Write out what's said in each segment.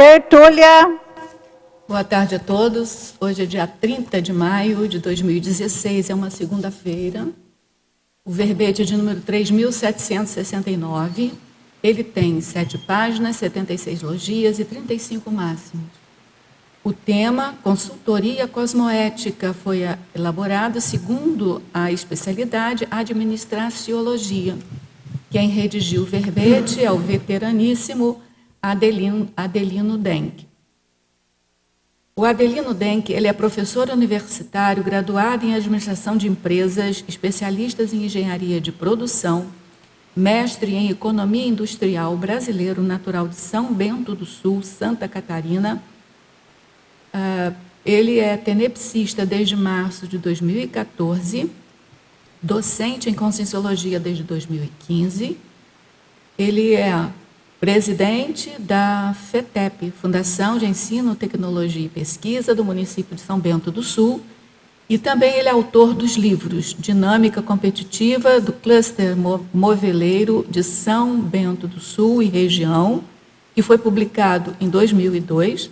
Tertúlia. Boa tarde a todos. Hoje é dia 30 de maio de 2016, é uma segunda-feira. O verbete é de número 3.769. Ele tem 7 páginas, 76 logias e 35 máximos. O tema, consultoria cosmoética, foi elaborado segundo a especialidade administraciologia. Quem redigiu o verbete é o veteraníssimo Adelino Denk. O Adelino Denk, ele é professor universitário, graduado em administração de empresas, especialista em engenharia de produção, mestre em economia industrial, brasileiro, natural de São Bento do Sul, Santa Catarina. Ele é tenepsista desde março de 2014, docente em Conscienciologia desde 2015. Ele é presidente da FETEP, Fundação de Ensino, Tecnologia e Pesquisa do município de São Bento do Sul, e também ele é autor dos livros Dinâmica Competitiva do Cluster Moveleiro de São Bento do Sul e Região, que foi publicado em 2002,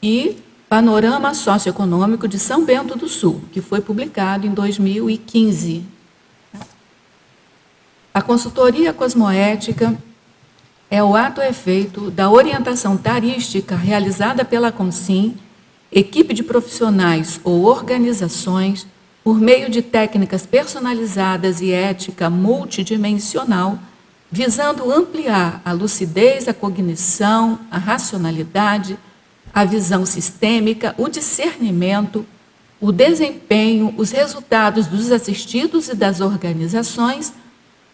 e Panorama Socioeconômico de São Bento do Sul, que foi publicado em 2015. A consultoria cosmoética é o ato efeito da orientação tarística realizada pela Consim, equipe de profissionais ou organizações, por meio de técnicas personalizadas e ética multidimensional, visando ampliar a lucidez, a cognição, a racionalidade, a visão sistêmica, o discernimento, o desempenho, os resultados dos assistidos e das organizações,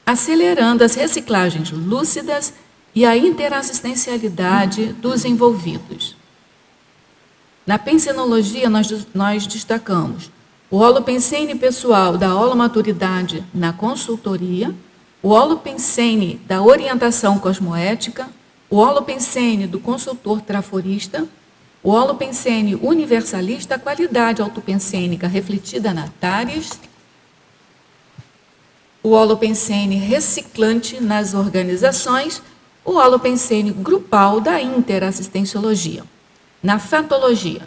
acelerando as reciclagens lúcidas e a interassistencialidade dos envolvidos. Na pensenologia, nós destacamos o holopensene pessoal da holomaturidade na consultoria, o holopensene da orientação cosmoética, o holopensene do consultor traforista, o holopensene universalista, a qualidade autopensênica refletida na TARES, o holopensene reciclante nas organizações, o holopensene grupal da interassistenciologia. Na fatologia,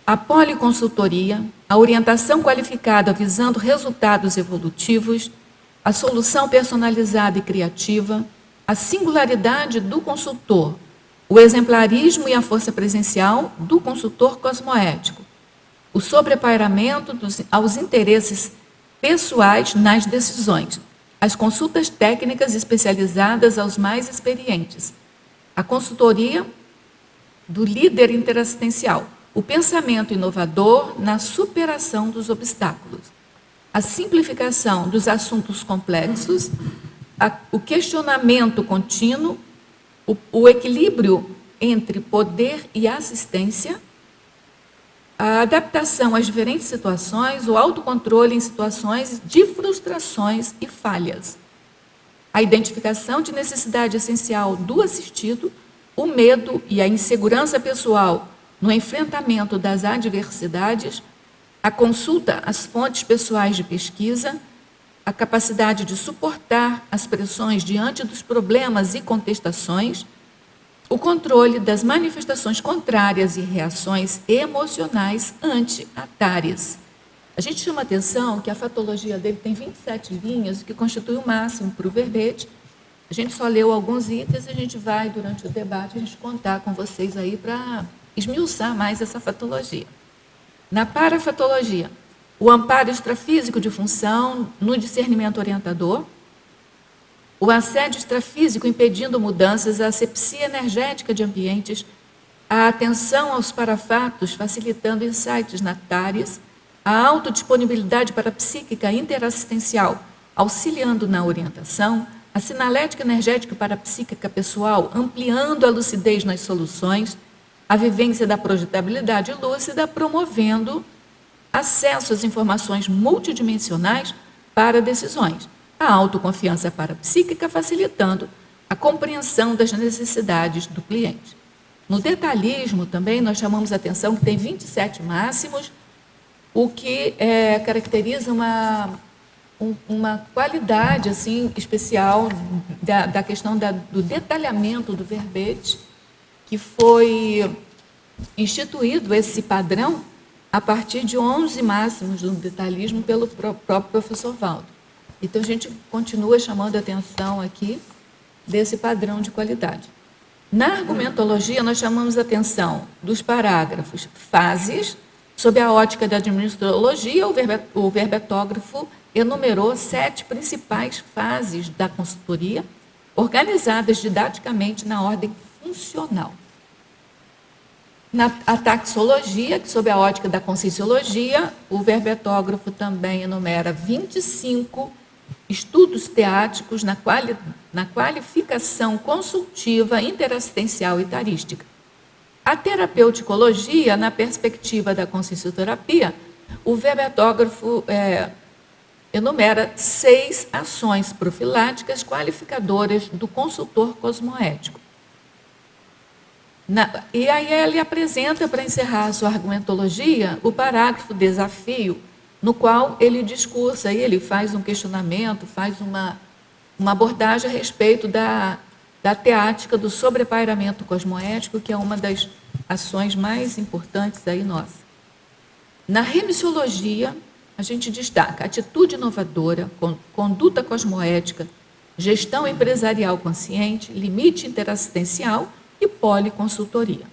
a policonsultoria, a orientação qualificada visando resultados evolutivos, a solução personalizada e criativa, a singularidade do consultor, o exemplarismo e a força presencial do consultor cosmoético, o sobrepairamento aos interesses pessoais nas decisões, as consultas técnicas especializadas aos mais experientes, a consultoria do líder interassistencial, o pensamento inovador na superação dos obstáculos, a simplificação dos assuntos complexos, o questionamento contínuo, o equilíbrio entre poder e assistência, a adaptação às diferentes situações, o autocontrole em situações de frustrações e falhas, a identificação de necessidade essencial do assistido, o medo e a insegurança pessoal no enfrentamento das adversidades, a consulta às fontes pessoais de pesquisa, a capacidade de suportar as pressões diante dos problemas e contestações, o controle das manifestações contrárias e reações emocionais ante a TARES. A gente chama atenção que a fatologia dele tem 27 linhas, o que constitui o máximo para o verbete. A gente só leu alguns itens e a gente vai, durante o debate, a gente contar com vocês aí para esmiuçar mais essa fatologia. Na parafatologia, o amparo extrafísico de função no discernimento orientador, o assédio extrafísico impedindo mudanças, a asepsia energética de ambientes, a atenção aos parafatos facilitando insights na TARES, a autodisponibilidade parapsíquica interassistencial auxiliando na orientação, a sinalética energética parapsíquica pessoal ampliando a lucidez nas soluções, a vivência da projetabilidade lúcida promovendo acesso às informações multidimensionais para decisões, a autoconfiança parapsíquica facilitando a compreensão das necessidades do cliente. No detalhismo também nós chamamos a atenção que tem 27 máximos, o que caracteriza uma qualidade assim, especial da questão do detalhamento do verbete, que foi instituído esse padrão a partir de 11 máximos do detalhismo pelo próprio professor Valdo. Então, a gente continua chamando a atenção aqui desse padrão de qualidade. Na argumentologia, nós chamamos a atenção dos parágrafos fases. Sob a ótica da administrologia, o verbetógrafo enumerou 7 principais fases da consultoria, organizadas didaticamente na ordem funcional. A taxologia, que sob a ótica da conscienciologia, o verbetógrafo também enumera 25 estudos teáticos na qualificação consultiva, interassistencial e tarística. A terapeuticologia, na perspectiva da consciencioterapia, o verbetógrafo enumera 6 ações profiláticas qualificadoras do consultor cosmoético. E aí ele apresenta, para encerrar a sua argumentologia, o parágrafo desafio, no qual ele discursa, e ele faz um questionamento, faz uma abordagem a respeito da teática do sobrepairamento cosmoético, que é uma das ações mais importantes aí nossa. Na remissiologia, a gente destaca atitude inovadora, conduta cosmoética, gestão empresarial consciente, limite interassistencial e policonsultoria.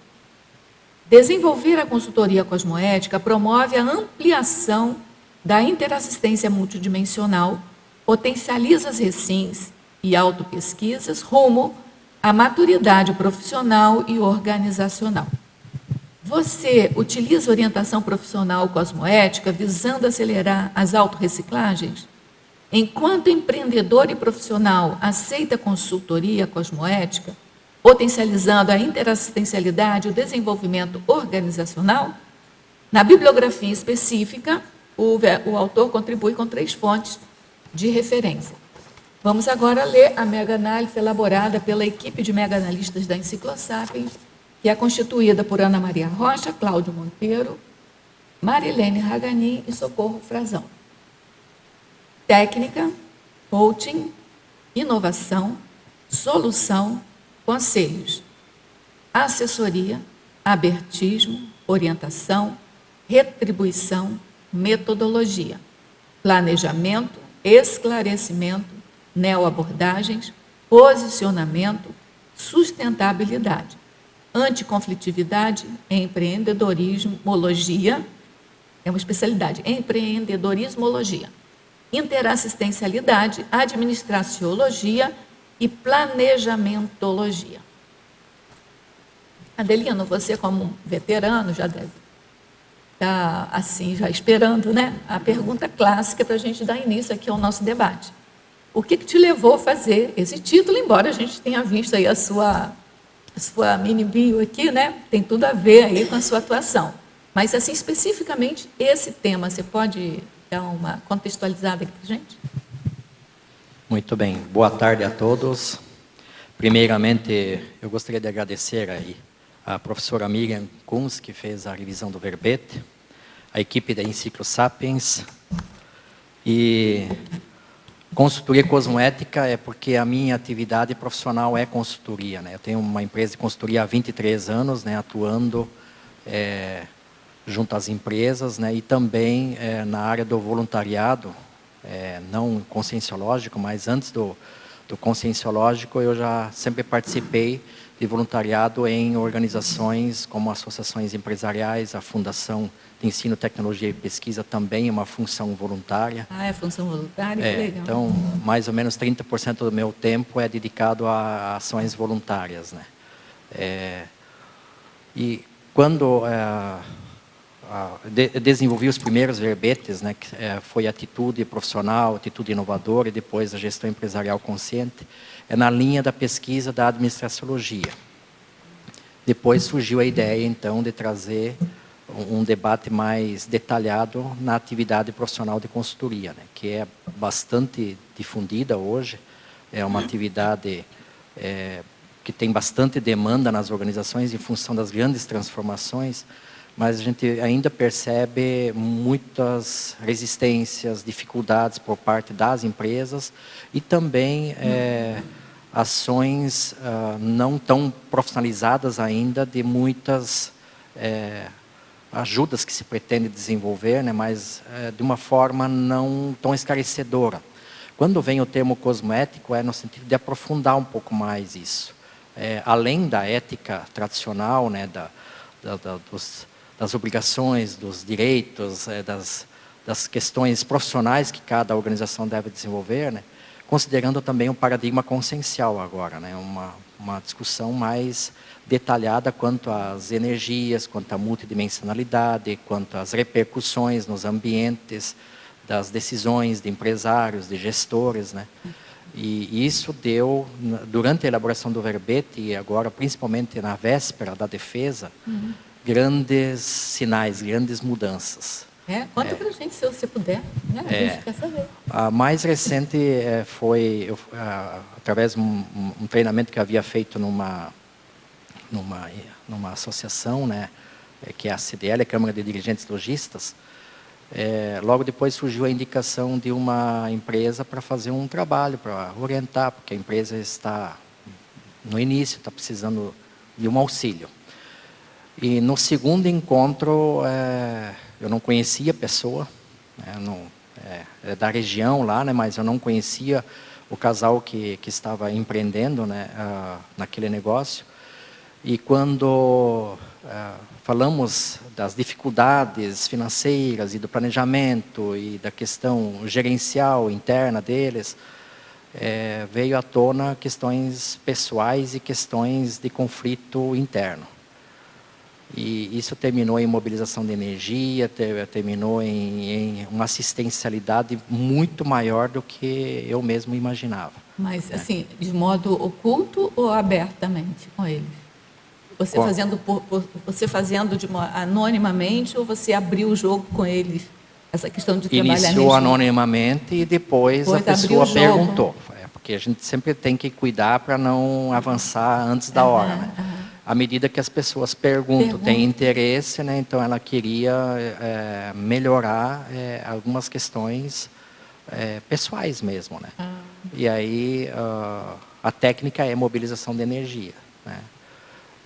Desenvolver a consultoria cosmoética promove a ampliação da interassistência multidimensional, potencializa as recins e autopesquisas rumo à maturidade profissional e organizacional. Você utiliza orientação profissional cosmoética visando acelerar as autorreciclagens? Enquanto empreendedor e profissional aceita consultoria cosmoética, potencializando a interassistencialidade e o desenvolvimento organizacional? Na bibliografia específica, o autor contribui com 3 fontes de referência. Vamos agora ler a mega-análise elaborada pela equipe de mega-analistas da Enciclosapiens, que é constituída por Ana Maria Rocha, Cláudio Monteiro, Marilene Raganin e Socorro Frazão. Técnica, coaching, inovação, solução, conselhos, assessoria, abertismo, orientação, retribuição, metodologia, planejamento, esclarecimento, neoabordagens, posicionamento, sustentabilidade, anticonflitividade, empreendedorismologia, é uma especialidade, empreendedorismologia, interassistencialidade, administraciologia e planejamentologia. Adelino, você como veterano já deve estar assim, já esperando, né? A pergunta clássica para a gente dar início aqui ao nosso debate. O que te levou a fazer esse título, embora a gente tenha visto aí a sua mini bio aqui, né? Tem tudo a ver aí com a sua atuação. Mas, assim, especificamente, esse tema, você pode dar uma contextualizada aqui para a gente? Muito bem. Boa tarde a todos. Primeiramente, eu gostaria de agradecer aí a professora Miriam Kunz, que fez a revisão do verbete, a equipe da Enciclosapiens. E consultoria cosmoética é porque a minha atividade profissional é consultoria, né? Eu tenho uma empresa de consultoria há 23 anos, né, atuando junto às empresas, né, e também na área do voluntariado, não conscienciológico, mas antes do conscienciológico eu já sempre participei de voluntariado em organizações como associações empresariais, a Fundação de Ensino, Tecnologia e Pesquisa também é uma função voluntária. Ah, é função voluntária? Que legal. Então, mais ou menos 30% do meu tempo é dedicado a ações voluntárias, né? E quando desenvolvi os primeiros verbetes, né, que foi atitude profissional, atitude inovadora e depois a gestão empresarial consciente, é na linha da pesquisa da administraciologia. Depois surgiu a ideia, então, de trazer um debate mais detalhado na atividade profissional de consultoria, né, que é bastante difundida hoje, é uma atividade que tem bastante demanda nas organizações em função das grandes transformações, mas a gente ainda percebe muitas resistências, dificuldades por parte das empresas e também ações não tão profissionalizadas ainda de muitas ajudas que se pretende desenvolver, né, mas de uma forma não tão esclarecedora. Quando vem o termo cosmoético, é no sentido de aprofundar um pouco mais isso. Além da ética tradicional, né, das obrigações, dos direitos, das questões profissionais que cada organização deve desenvolver, né, considerando também um paradigma consciencial agora, né, uma discussão mais detalhada quanto às energias, quanto à multidimensionalidade, quanto às repercussões nos ambientes, das decisões de empresários, de gestores, né? E isso deu, durante a elaboração do verbete, e agora principalmente na véspera da defesa, grandes sinais, grandes mudanças. Conta para a gente, se você puder, né? A gente quer saber. A mais recente foi através de um treinamento que eu havia feito numa associação, né, que é a CDL, a Câmara de Dirigentes Logistas. Logo depois surgiu a indicação de uma empresa para fazer um trabalho, para orientar, porque a empresa está no início, está precisando de um auxílio. E no segundo encontro, eu não conhecia a pessoa, é da região lá, né, mas eu não conhecia o casal que estava empreendendo, né, naquele negócio. E quando falamos das dificuldades financeiras e do planejamento e da questão gerencial interna deles, veio à tona questões pessoais e questões de conflito interno. E isso terminou em mobilização de energia, terminou em uma assistencialidade muito maior do que eu mesmo imaginava. Mas, assim, de modo oculto ou abertamente com eles? Você fazendo anonimamente, ou você abriu o jogo com eles? Essa questão de trabalhar Iniciou anonimamente e depois a pessoa perguntou. Porque a gente sempre tem que cuidar para não avançar antes da hora, né? À medida que as pessoas perguntam, têm interesse, né? Então ela queria melhorar algumas questões pessoais mesmo, né? E aí a técnica é mobilização de energia, né?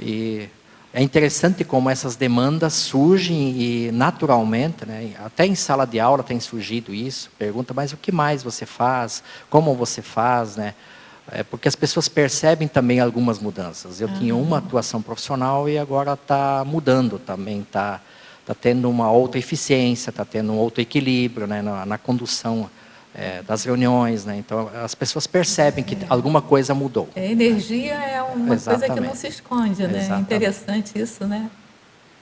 E é interessante como essas demandas surgem e naturalmente, né, até em sala de aula tem surgido isso, pergunta, mas o que mais você faz? Como você faz? Né? Porque as pessoas percebem também algumas mudanças. Eu tinha uma atuação profissional e agora está mudando também, está tendo uma outra eficiência, está tendo um outro equilíbrio, né, na condução das reuniões, né? Então as pessoas percebem que alguma coisa mudou. A energia é uma coisa que não se esconde, né? É interessante isso, né?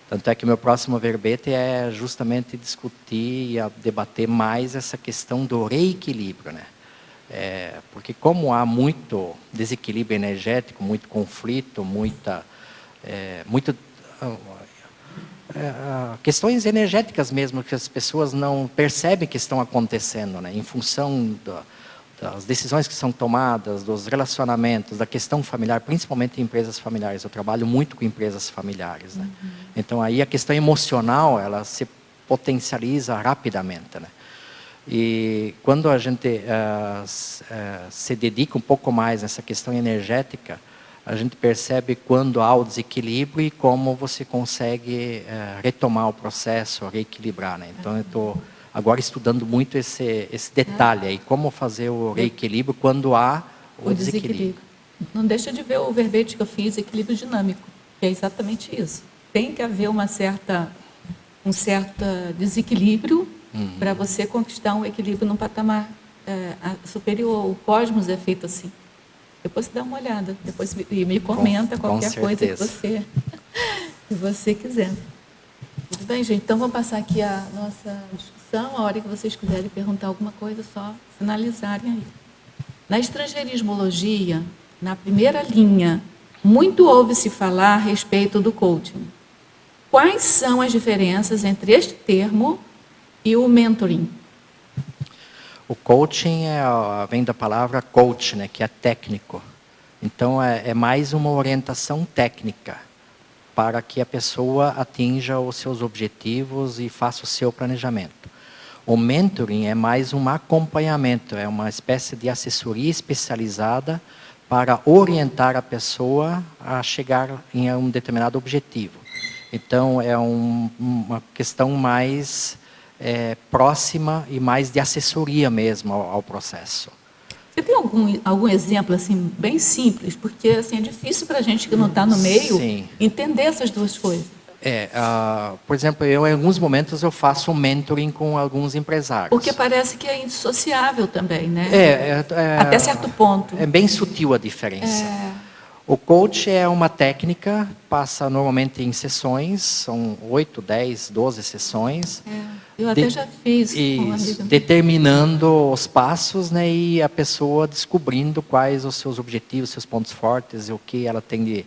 Tanto é que o meu próximo verbete é justamente discutir e debater mais essa questão do reequilíbrio, né? Porque como há muito desequilíbrio energético, muito conflito, questões energéticas mesmo, que as pessoas não percebem que estão acontecendo, né? Em função das decisões que são tomadas, dos relacionamentos, da questão familiar, principalmente em empresas familiares. Eu trabalho muito com empresas familiares, né? Então aí a questão emocional, ela se potencializa rapidamente, né? E quando a gente se dedica um pouco mais nessa questão energética, a gente percebe quando há o desequilíbrio e como você consegue retomar o processo, reequilibrar, né? Então eu estou agora estudando muito esse detalhe aí, como fazer o reequilíbrio quando há o desequilíbrio. Não deixa de ver o verbete que eu fiz, equilíbrio dinâmico, que é exatamente isso. Tem que haver um certo desequilíbrio para você conquistar um equilíbrio num patamar superior. O cosmos é feito assim. Depois você dá uma olhada, depois me comenta qualquer coisa que você quiser. Tudo bem, gente? Então, vamos passar aqui a nossa discussão. A hora que vocês quiserem perguntar alguma coisa, só sinalizarem aí. Na estrangeirismologia, na primeira linha, muito ouve-se falar a respeito do coaching. Quais são as diferenças entre este termo e o mentoring? O coaching vem da palavra coach, né, que é técnico. Então, é mais uma orientação técnica para que a pessoa atinja os seus objetivos e faça o seu planejamento. O mentoring é mais um acompanhamento, é uma espécie de assessoria especializada para orientar a pessoa a chegar em um determinado objetivo. Então, é uma questão mais próxima e mais de assessoria mesmo ao processo. Você tem algum exemplo assim bem simples? Porque assim, é difícil para a gente que não está no meio Sim. entender essas duas coisas. Por exemplo, em alguns momentos eu faço um mentoring com alguns empresários. Porque parece que é indissociável também, né? Até certo ponto. É bem sutil a diferença. O coach é uma técnica, passa normalmente em sessões, são 8, 10, 12 sessões. Eu até já fiz com uma amiga. Determinando os passos, né, e a pessoa descobrindo quais os seus objetivos, seus pontos fortes, e o que ela tem de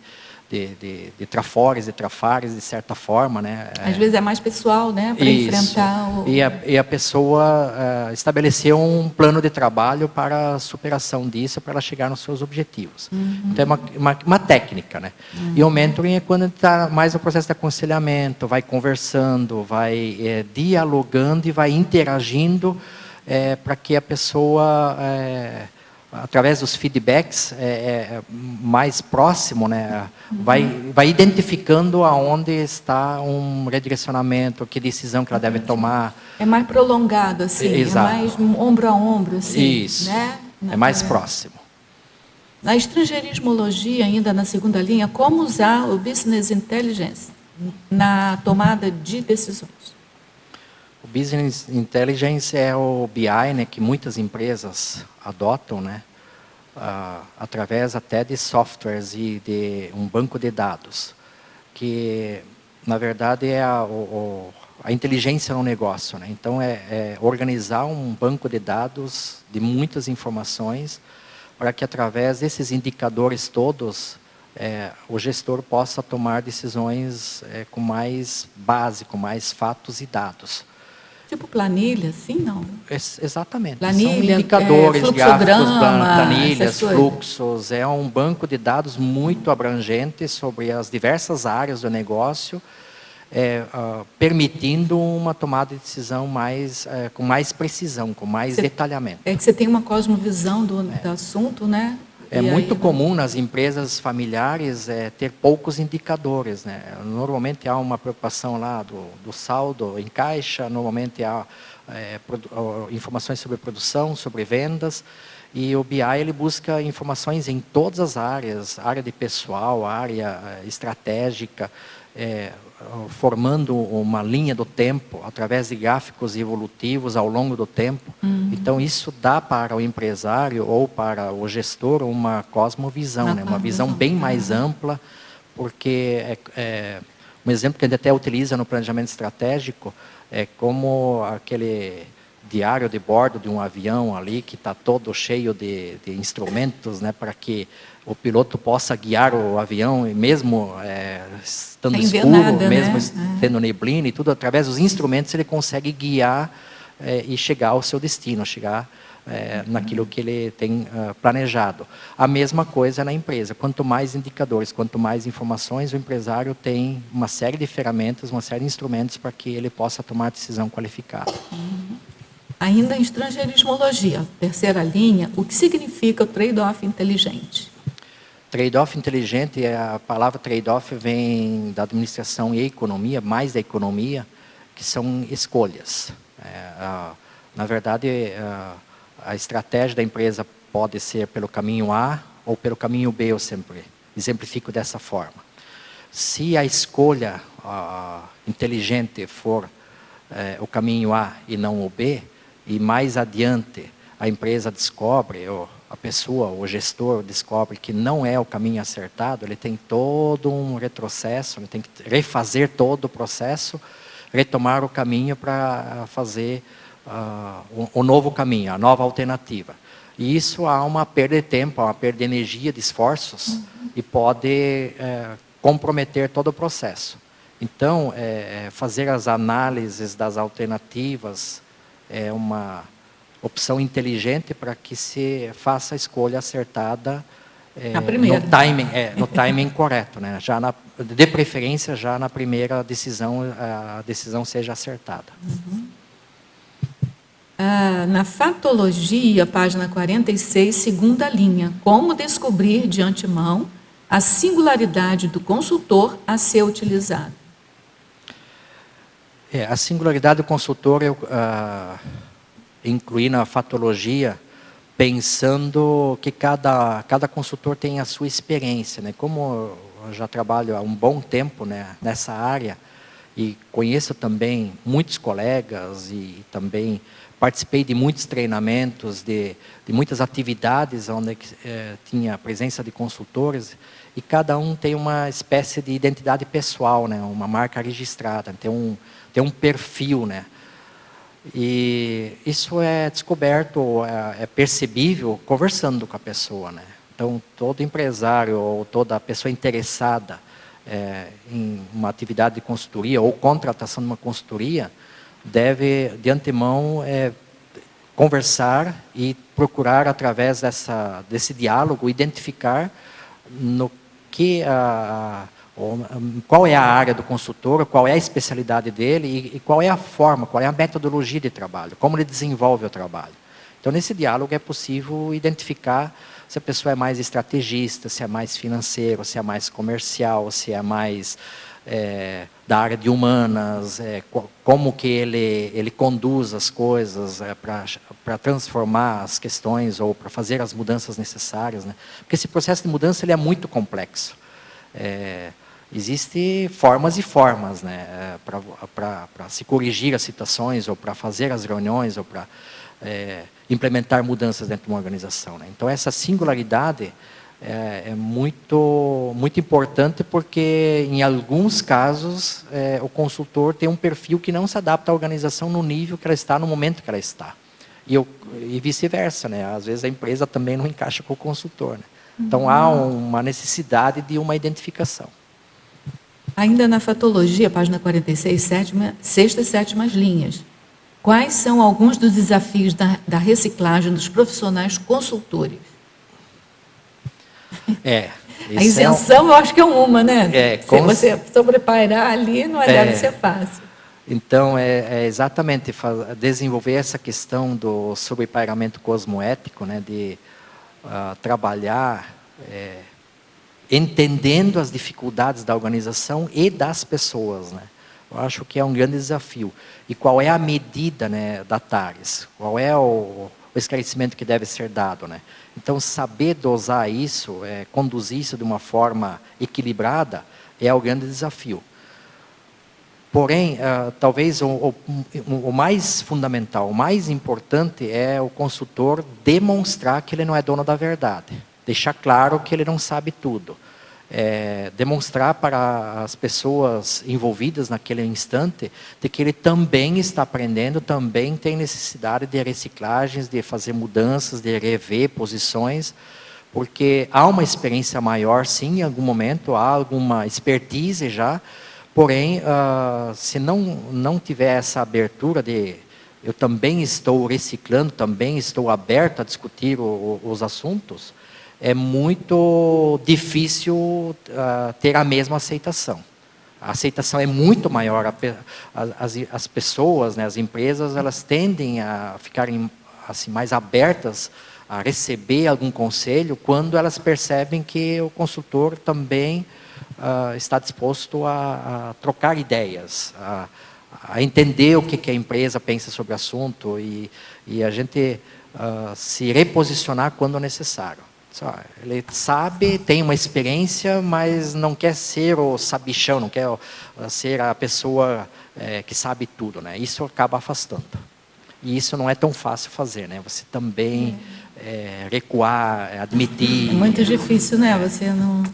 trafores, de trafares, de certa forma, né? Às vezes é mais pessoal, né, para enfrentar o... E a pessoa estabeleceu um plano de trabalho para a superação disso, para ela chegar nos seus objetivos. Então, é uma técnica, né? E o mentoring é quando está mais no processo de aconselhamento, vai conversando, vai dialogando e vai interagindo para que a pessoa... através dos feedbacks mais próximo, né, vai identificando aonde está um redirecionamento, que decisão que ela deve tomar. É mais prolongado, assim, Exato. É mais ombro a ombro, assim. Isso, né? É mais próximo. Na estrangeirismologia, ainda na segunda linha, como usar o Business Intelligence na tomada de decisões? O Business Intelligence é o BI, né, que muitas empresas adotam, né, através até de softwares e de um banco de dados, que, na verdade, é a inteligência no negócio, né? Então, é organizar um banco de dados de muitas informações para que, através desses indicadores todos, o gestor possa tomar decisões com mais base, com mais fatos e dados. Tipo planilha, assim, não? Exatamente. Planilha, são indicadores, gráficos, planilhas, fluxos. É um banco de dados muito abrangente sobre as diversas áreas do negócio, permitindo uma tomada de decisão com mais precisão, com mais detalhamento. É que você tem uma cosmovisão do assunto, né? É muito comum nas empresas familiares ter poucos indicadores, né? Normalmente há uma preocupação lá do saldo em caixa, normalmente há informações sobre produção, sobre vendas, e o BI ele busca informações em todas as áreas, área de pessoal, área estratégica, formando uma linha do tempo através de gráficos evolutivos ao longo do tempo. Então, isso dá para o empresário ou para o gestor uma cosmovisão, né? Uma visão bem mais ampla, porque um exemplo que a gente até utiliza no planejamento estratégico é como aquele diário de bordo de um avião ali, que está todo cheio de instrumentos, né, para que o piloto possa guiar o avião, e mesmo estando escuro, mesmo tendo neblina e tudo, através dos instrumentos ele consegue guiar e chegar ao seu destino, chegar naquilo que ele tem planejado. A mesma coisa na empresa. Quanto mais indicadores, quanto mais informações, o empresário tem uma série de ferramentas, uma série de instrumentos para que ele possa tomar decisão qualificada. Ainda em estrangeirismologia, terceira linha, o que significa o trade-off inteligente? Trade-off inteligente, a palavra trade-off vem da administração e economia, mais da economia, que são escolhas. Na verdade, a estratégia da empresa pode ser pelo caminho A ou pelo caminho B, eu sempre exemplifico dessa forma. Se a escolha inteligente for o caminho A e não o B, e mais adiante a empresa descobre, ou a pessoa, o gestor descobre que não é o caminho acertado, ele tem todo um retrocesso, ele tem que refazer todo o processo, retomar o caminho para fazer o novo caminho, a nova alternativa. E isso há uma perda de tempo, uma perda de energia, de esforços, e pode comprometer todo o processo. Então, fazer as análises das alternativas é uma opção inteligente para que se faça a escolha acertada no timing correto, né? De preferência, já na primeira decisão, a decisão seja acertada. Na Fatologia, página 46, segunda linha, como descobrir de antemão a singularidade do consultor a ser utilizado? A singularidade do consultor eu incluí na fatologia, pensando que cada consultor tem a sua experiência, né? Como eu já trabalho há um bom tempo, né, nessa área, e conheço também muitos colegas e também participei de muitos treinamentos, de muitas atividades onde tinha a presença de consultores, e cada um tem uma espécie de identidade pessoal, né, uma marca registrada, tem um perfil, né? E isso é descoberto, é percebível conversando com a pessoa, né? Então, todo empresário ou toda pessoa interessada em uma atividade de consultoria ou contratação de uma consultoria deve, de antemão, conversar e procurar, através desse diálogo, identificar no que qual é a área do consultor, qual é a especialidade dele e qual é a forma, qual é a metodologia de trabalho, como ele desenvolve o trabalho. Então, nesse diálogo é possível identificar se a pessoa é mais estrategista, se é mais financeiro, se é mais comercial, se é mais da área de humanas, como que ele conduz as coisas para transformar as questões ou para fazer as mudanças necessárias, né? Porque esse processo de mudança ele é muito complexo. Existem formas e formas, né, para se corrigir as situações, ou para fazer as reuniões, ou para implementar mudanças dentro de uma organização, né? Então, essa singularidade é muito importante, porque, em alguns casos, o consultor tem um perfil que não se adapta à organização no nível que ela está, no momento que ela está. E vice-versa, né? Às vezes a empresa também não encaixa com o consultor, né? Então, há uma necessidade de uma identificação. Ainda na Fatologia, página 46, sexta e sétimas linhas. Quais são alguns dos desafios da reciclagem dos profissionais consultores? A isenção, eu acho que é uma, né? Se você sobrepairar ali, não deve ser fácil. Então, exatamente desenvolver essa questão do sobrepairamento cosmoético, né, de trabalhar entendendo as dificuldades da organização e das pessoas, né? Eu acho que é um grande desafio. E qual é a medida, né, da TARES? Qual é o esclarecimento que deve ser dado, né? Então, saber dosar isso, conduzir isso de uma forma equilibrada, é o grande desafio. Porém, talvez o mais fundamental, o mais importante é o consultor demonstrar que ele não é dono da verdade. Deixar claro que ele não sabe tudo. Demonstrar para as pessoas envolvidas naquele instante de que ele também está aprendendo, também tem necessidade de reciclagens, de fazer mudanças, de rever posições, porque há uma experiência maior, sim, em algum momento, há alguma expertise já, porém, se não tiver essa abertura de eu também estou reciclando, também estou aberto a discutir os assuntos, é muito difícil ter a mesma aceitação. A aceitação é muito maior. As pessoas, né, as empresas, elas tendem a ficarem assim, mais abertas a receber algum conselho quando elas percebem que o consultor também está disposto a trocar ideias, a entender o que a empresa pensa sobre o assunto e a gente se reposicionar quando necessário. Ele sabe, tem uma experiência, mas não quer ser o sabichão, não quer ser a pessoa que sabe tudo, né? Isso acaba afastando. E isso não é tão fácil fazer, né? Você também recuar, admitir. É muito difícil, né? Você não...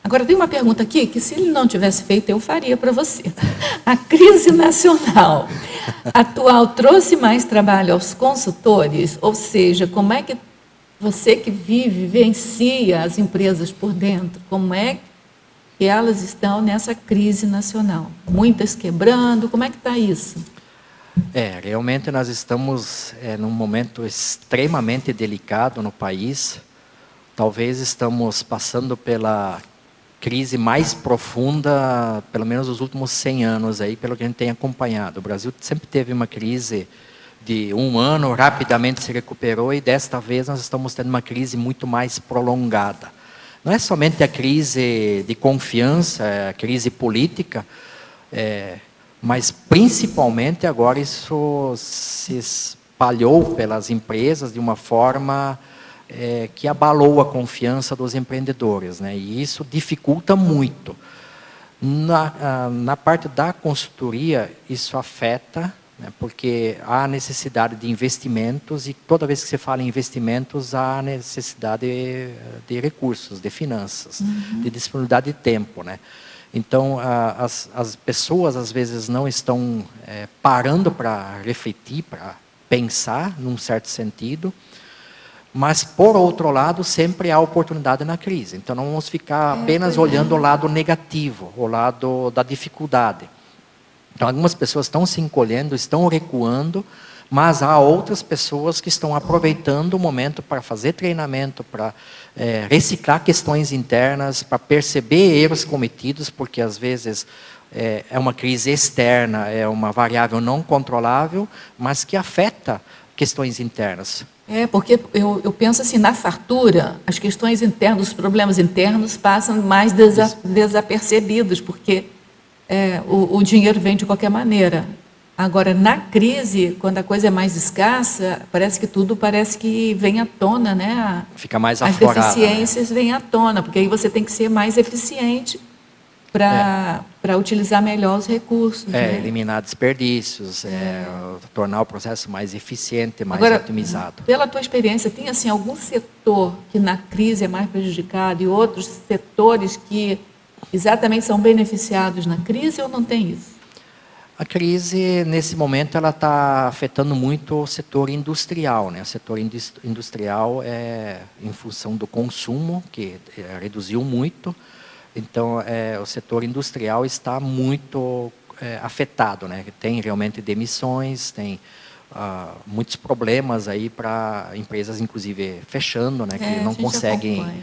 Agora, tem uma pergunta aqui que, se ele não tivesse feito, eu faria para você. A crise nacional atual trouxe mais trabalho aos consultores? Ou seja, como é que você que vivencia as empresas por dentro, como é que elas estão nessa crise nacional? Muitas quebrando, como é que está isso? Realmente nós estamos num momento extremamente delicado no país. Talvez estamos passando pela crise mais profunda, pelo menos nos últimos 100 anos, aí, pelo que a gente tem acompanhado. O Brasil sempre teve uma crise de um ano, rapidamente se recuperou, e desta vez nós estamos tendo uma crise muito mais prolongada. Não é somente a crise de confiança, a crise política, mas principalmente agora isso se espalhou pelas empresas de uma forma que abalou a confiança dos empreendedores, né? E isso dificulta muito. Na parte da consultoria, isso afeta, né, porque há necessidade de investimentos, e toda vez que se fala em investimentos, há necessidade de recursos, de finanças, de disponibilidade de tempo, né? Então, as pessoas, às vezes, não estão parando para refletir, para pensar, num certo sentido, mas, por outro lado, sempre há oportunidade na crise. Então, não vamos ficar apenas olhando o lado negativo, o lado da dificuldade. Então, algumas pessoas estão se encolhendo, estão recuando, mas há outras pessoas que estão aproveitando o momento para fazer treinamento, para reciclar questões internas, para perceber erros cometidos, porque, às vezes, é uma crise externa, é uma variável não controlável, mas que afeta questões internas. Porque eu penso assim, na fartura, as questões internas, os problemas internos passam mais desapercebidos, porque o dinheiro vem de qualquer maneira. Agora, na crise, quando a coisa é mais escassa, parece que vem à tona, né? Fica mais aflorada. As deficiências vêm à tona, porque aí você tem que ser mais eficiente para utilizar melhor os recursos. Né? Eliminar desperdícios, tornar o processo mais eficiente, mais Agora, otimizado. Pela tua experiência, tem assim, algum setor que na crise é mais prejudicado e outros setores que exatamente são beneficiados na crise, ou não tem isso? A crise, nesse momento, ela está afetando muito o setor industrial, né? O setor industrial em função do consumo, que reduziu muito. Então, o setor industrial está muito afetado, né? Tem realmente demissões, tem muitos problemas aí para empresas, inclusive, fechando, né? Que não conseguem.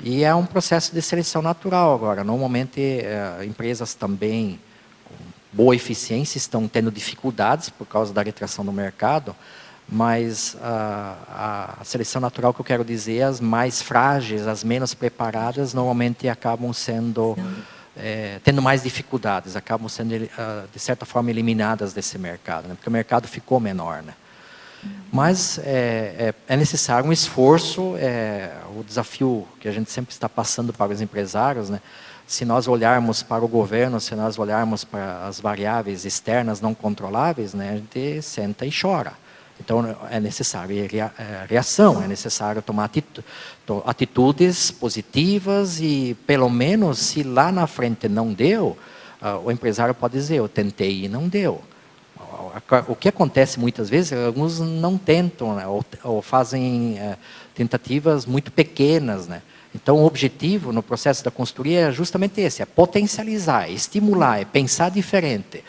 E é um processo de seleção natural agora. Normalmente, empresas também com boa eficiência estão tendo dificuldades por causa da retração do mercado, mas a seleção natural que eu quero dizer, as mais frágeis, as menos preparadas, normalmente acabam tendo mais dificuldades, acabam sendo, de certa forma, eliminadas desse mercado, né? Porque o mercado ficou menor, né? Mas é necessário um esforço, o desafio que a gente sempre está passando para os empresários, né? Se nós olharmos para o governo, se nós olharmos para as variáveis externas não controláveis, né, a gente senta e chora. Então, é necessário reação, é necessário tomar atitudes positivas e, pelo menos, se lá na frente não deu, o empresário pode dizer, eu tentei e não deu. O que acontece muitas vezes, alguns não tentam, né, ou fazem tentativas muito pequenas, né? Então, o objetivo no processo da consultoria é justamente esse, é potencializar, é estimular, é pensar diferente.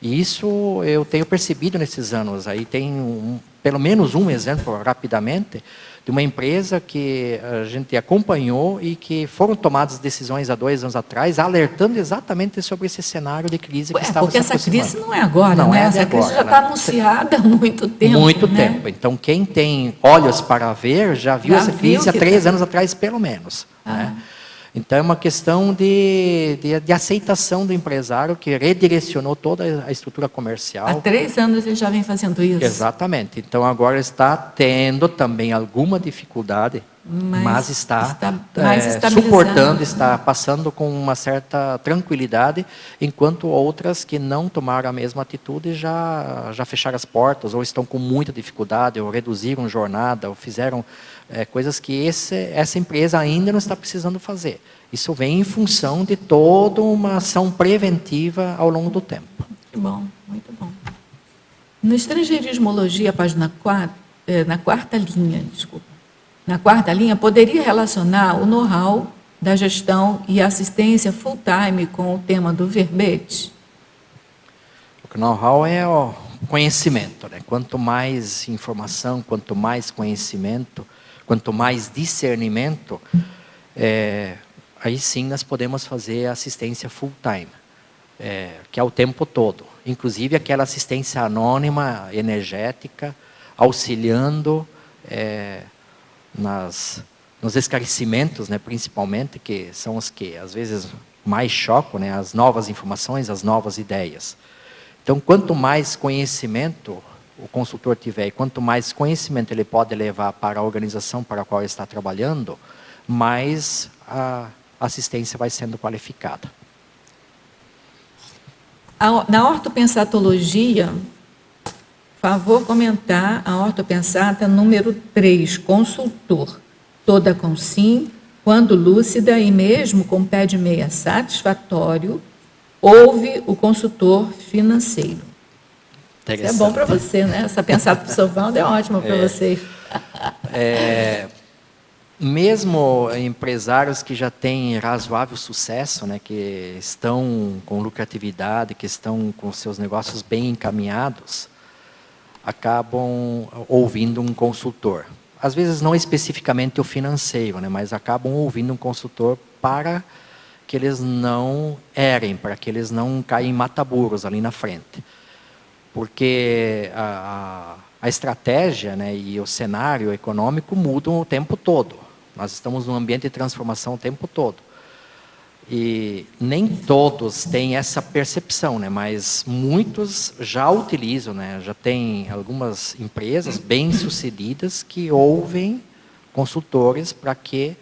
E isso eu tenho percebido nesses anos. Aí tem pelo menos um exemplo, rapidamente, de uma empresa que a gente acompanhou e que foram tomadas decisões há 2 anos atrás, alertando exatamente sobre esse cenário de crise que estava se aproximando. Porque essa crise não é agora, não né? é essa crise já está anunciada há muito tempo. Muito né? tempo. Então, quem tem olhos para ver, já viu essa crise há 3 anos atrás, pelo menos. Né? Então, é uma questão de aceitação do empresário, que redirecionou toda a estrutura comercial. Há 3 anos ele já vem fazendo isso. Exatamente. Então, agora está tendo também alguma dificuldade, mas está suportando, está passando com uma certa tranquilidade, enquanto outras que não tomaram a mesma atitude já fecharam as portas, ou estão com muita dificuldade, ou reduziram jornada, ou fizeram coisas que essa empresa ainda não está precisando fazer. Isso vem em função de toda uma ação preventiva ao longo do tempo. Muito bom, muito bom. No Estrangeirismologia, página 4, na quarta linha, poderia relacionar o know-how da gestão e assistência full-time com o tema do verbete? O know-how é o conhecimento, né? Quanto mais informação, quanto mais conhecimento, quanto mais discernimento, aí sim nós podemos fazer assistência full-time. que é o tempo todo. Inclusive aquela assistência anônima, energética, auxiliando nos esclarecimentos, né, principalmente, que são os que às vezes mais chocam, né, as novas informações, as novas ideias. Então, quanto mais conhecimento o consultor tiver, e quanto mais conhecimento ele pode levar para a organização para a qual ele está trabalhando, mais a assistência vai sendo qualificada. Na ortopensatologia, favor comentar a ortopensata número 3, consultor, toda com sim, quando lúcida e mesmo com pé de meia satisfatório, ouve o consultor financeiro. Isso é bom para você, né? Essa pensada do Sovaldo é ótima para você. Mesmo empresários que já têm razoável sucesso, né, que estão com lucratividade, que estão com seus negócios bem encaminhados, acabam ouvindo um consultor. Às vezes não especificamente o financeiro, né, mas acabam ouvindo um consultor para que eles não errem, para que eles não caem em mataburos ali na frente. Porque a estratégia, né, e o cenário econômico mudam o tempo todo. Nós estamos num ambiente de transformação o tempo todo. E nem todos têm essa percepção, né, mas muitos já utilizam, né, já tem algumas empresas bem-sucedidas que ouvem consultores para que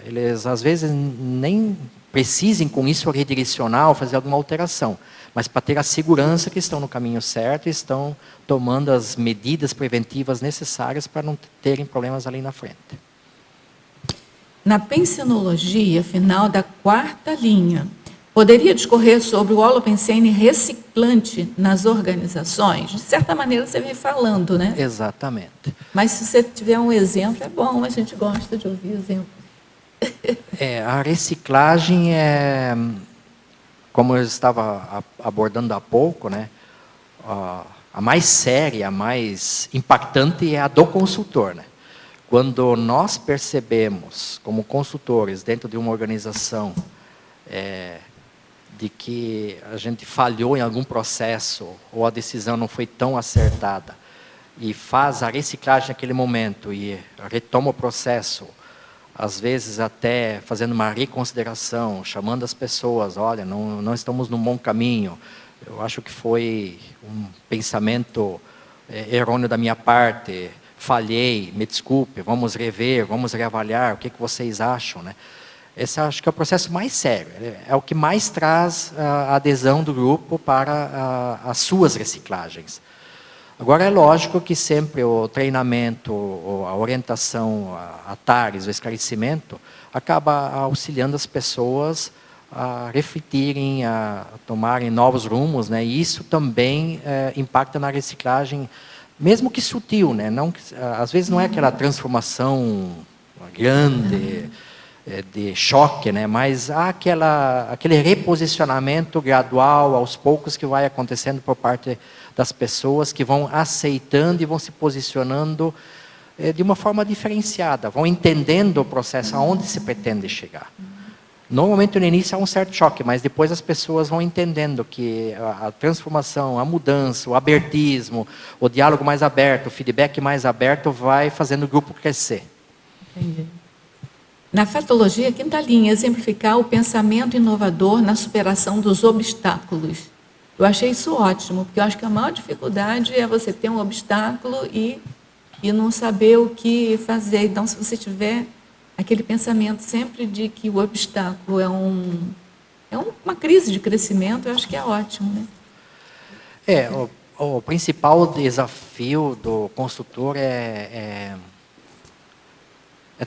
eles, às vezes, nem precisem com isso redirecionar ou fazer alguma alteração, mas para ter a segurança que estão no caminho certo e estão tomando as medidas preventivas necessárias para não terem problemas ali na frente. Na pensionologia, final da 4ª linha, poderia discorrer sobre o holopensene reciclante nas organizações? De certa maneira, você vem falando, né? Exatamente. Mas se você tiver um exemplo, é bom, a gente gosta de ouvir exemplos. A reciclagem como eu estava abordando há pouco, né, a mais séria, a mais impactante é a do consultor, né? Quando nós percebemos, como consultores, dentro de uma organização, de que a gente falhou em algum processo, ou a decisão não foi tão acertada, e faz a reciclagem naquele momento, e retoma o processo, às vezes até fazendo uma reconsideração, chamando as pessoas, olha, não estamos no bom caminho, eu acho que foi um pensamento errôneo da minha parte, falhei, me desculpe, vamos rever, vamos reavaliar, o que vocês acham, né? Esse acho que é o processo mais sério, é o que mais traz a adesão do grupo para as suas reciclagens. Agora, é lógico que sempre o treinamento, a orientação, a TARES, o esclarecimento, acaba auxiliando as pessoas a refletirem, a tomarem novos rumos, né? E isso também impacta na reciclagem, mesmo que sutil, né? Não, às vezes não é aquela transformação grande, de choque, né? Mas há aquele reposicionamento gradual, aos poucos, que vai acontecendo por parte das pessoas, que vão aceitando e vão se posicionando de uma forma diferenciada, vão entendendo o processo, aonde se pretende chegar. Normalmente no início há um certo choque, mas depois as pessoas vão entendendo que a transformação, a mudança, o abertismo, o diálogo mais aberto, o feedback mais aberto vai fazendo o grupo crescer. Entendi. Na fatologia, 5ª linha, exemplificar o pensamento inovador na superação dos obstáculos. Eu achei isso ótimo, porque eu acho que a maior dificuldade é você ter um obstáculo e não saber o que fazer. Então, se você tiver aquele pensamento sempre de que o obstáculo é uma crise de crescimento, eu acho que é ótimo, né? O principal desafio do consultor é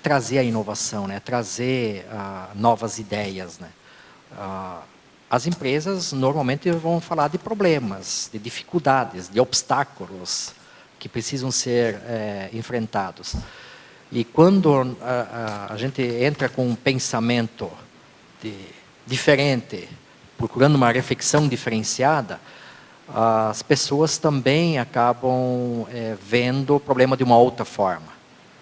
trazer a inovação, né? Trazer novas ideias, né? As empresas normalmente vão falar de problemas, de dificuldades, de obstáculos que precisam ser enfrentados. E quando a gente entra com um pensamento diferente, procurando uma reflexão diferenciada, as pessoas também acabam vendo o problema de uma outra forma.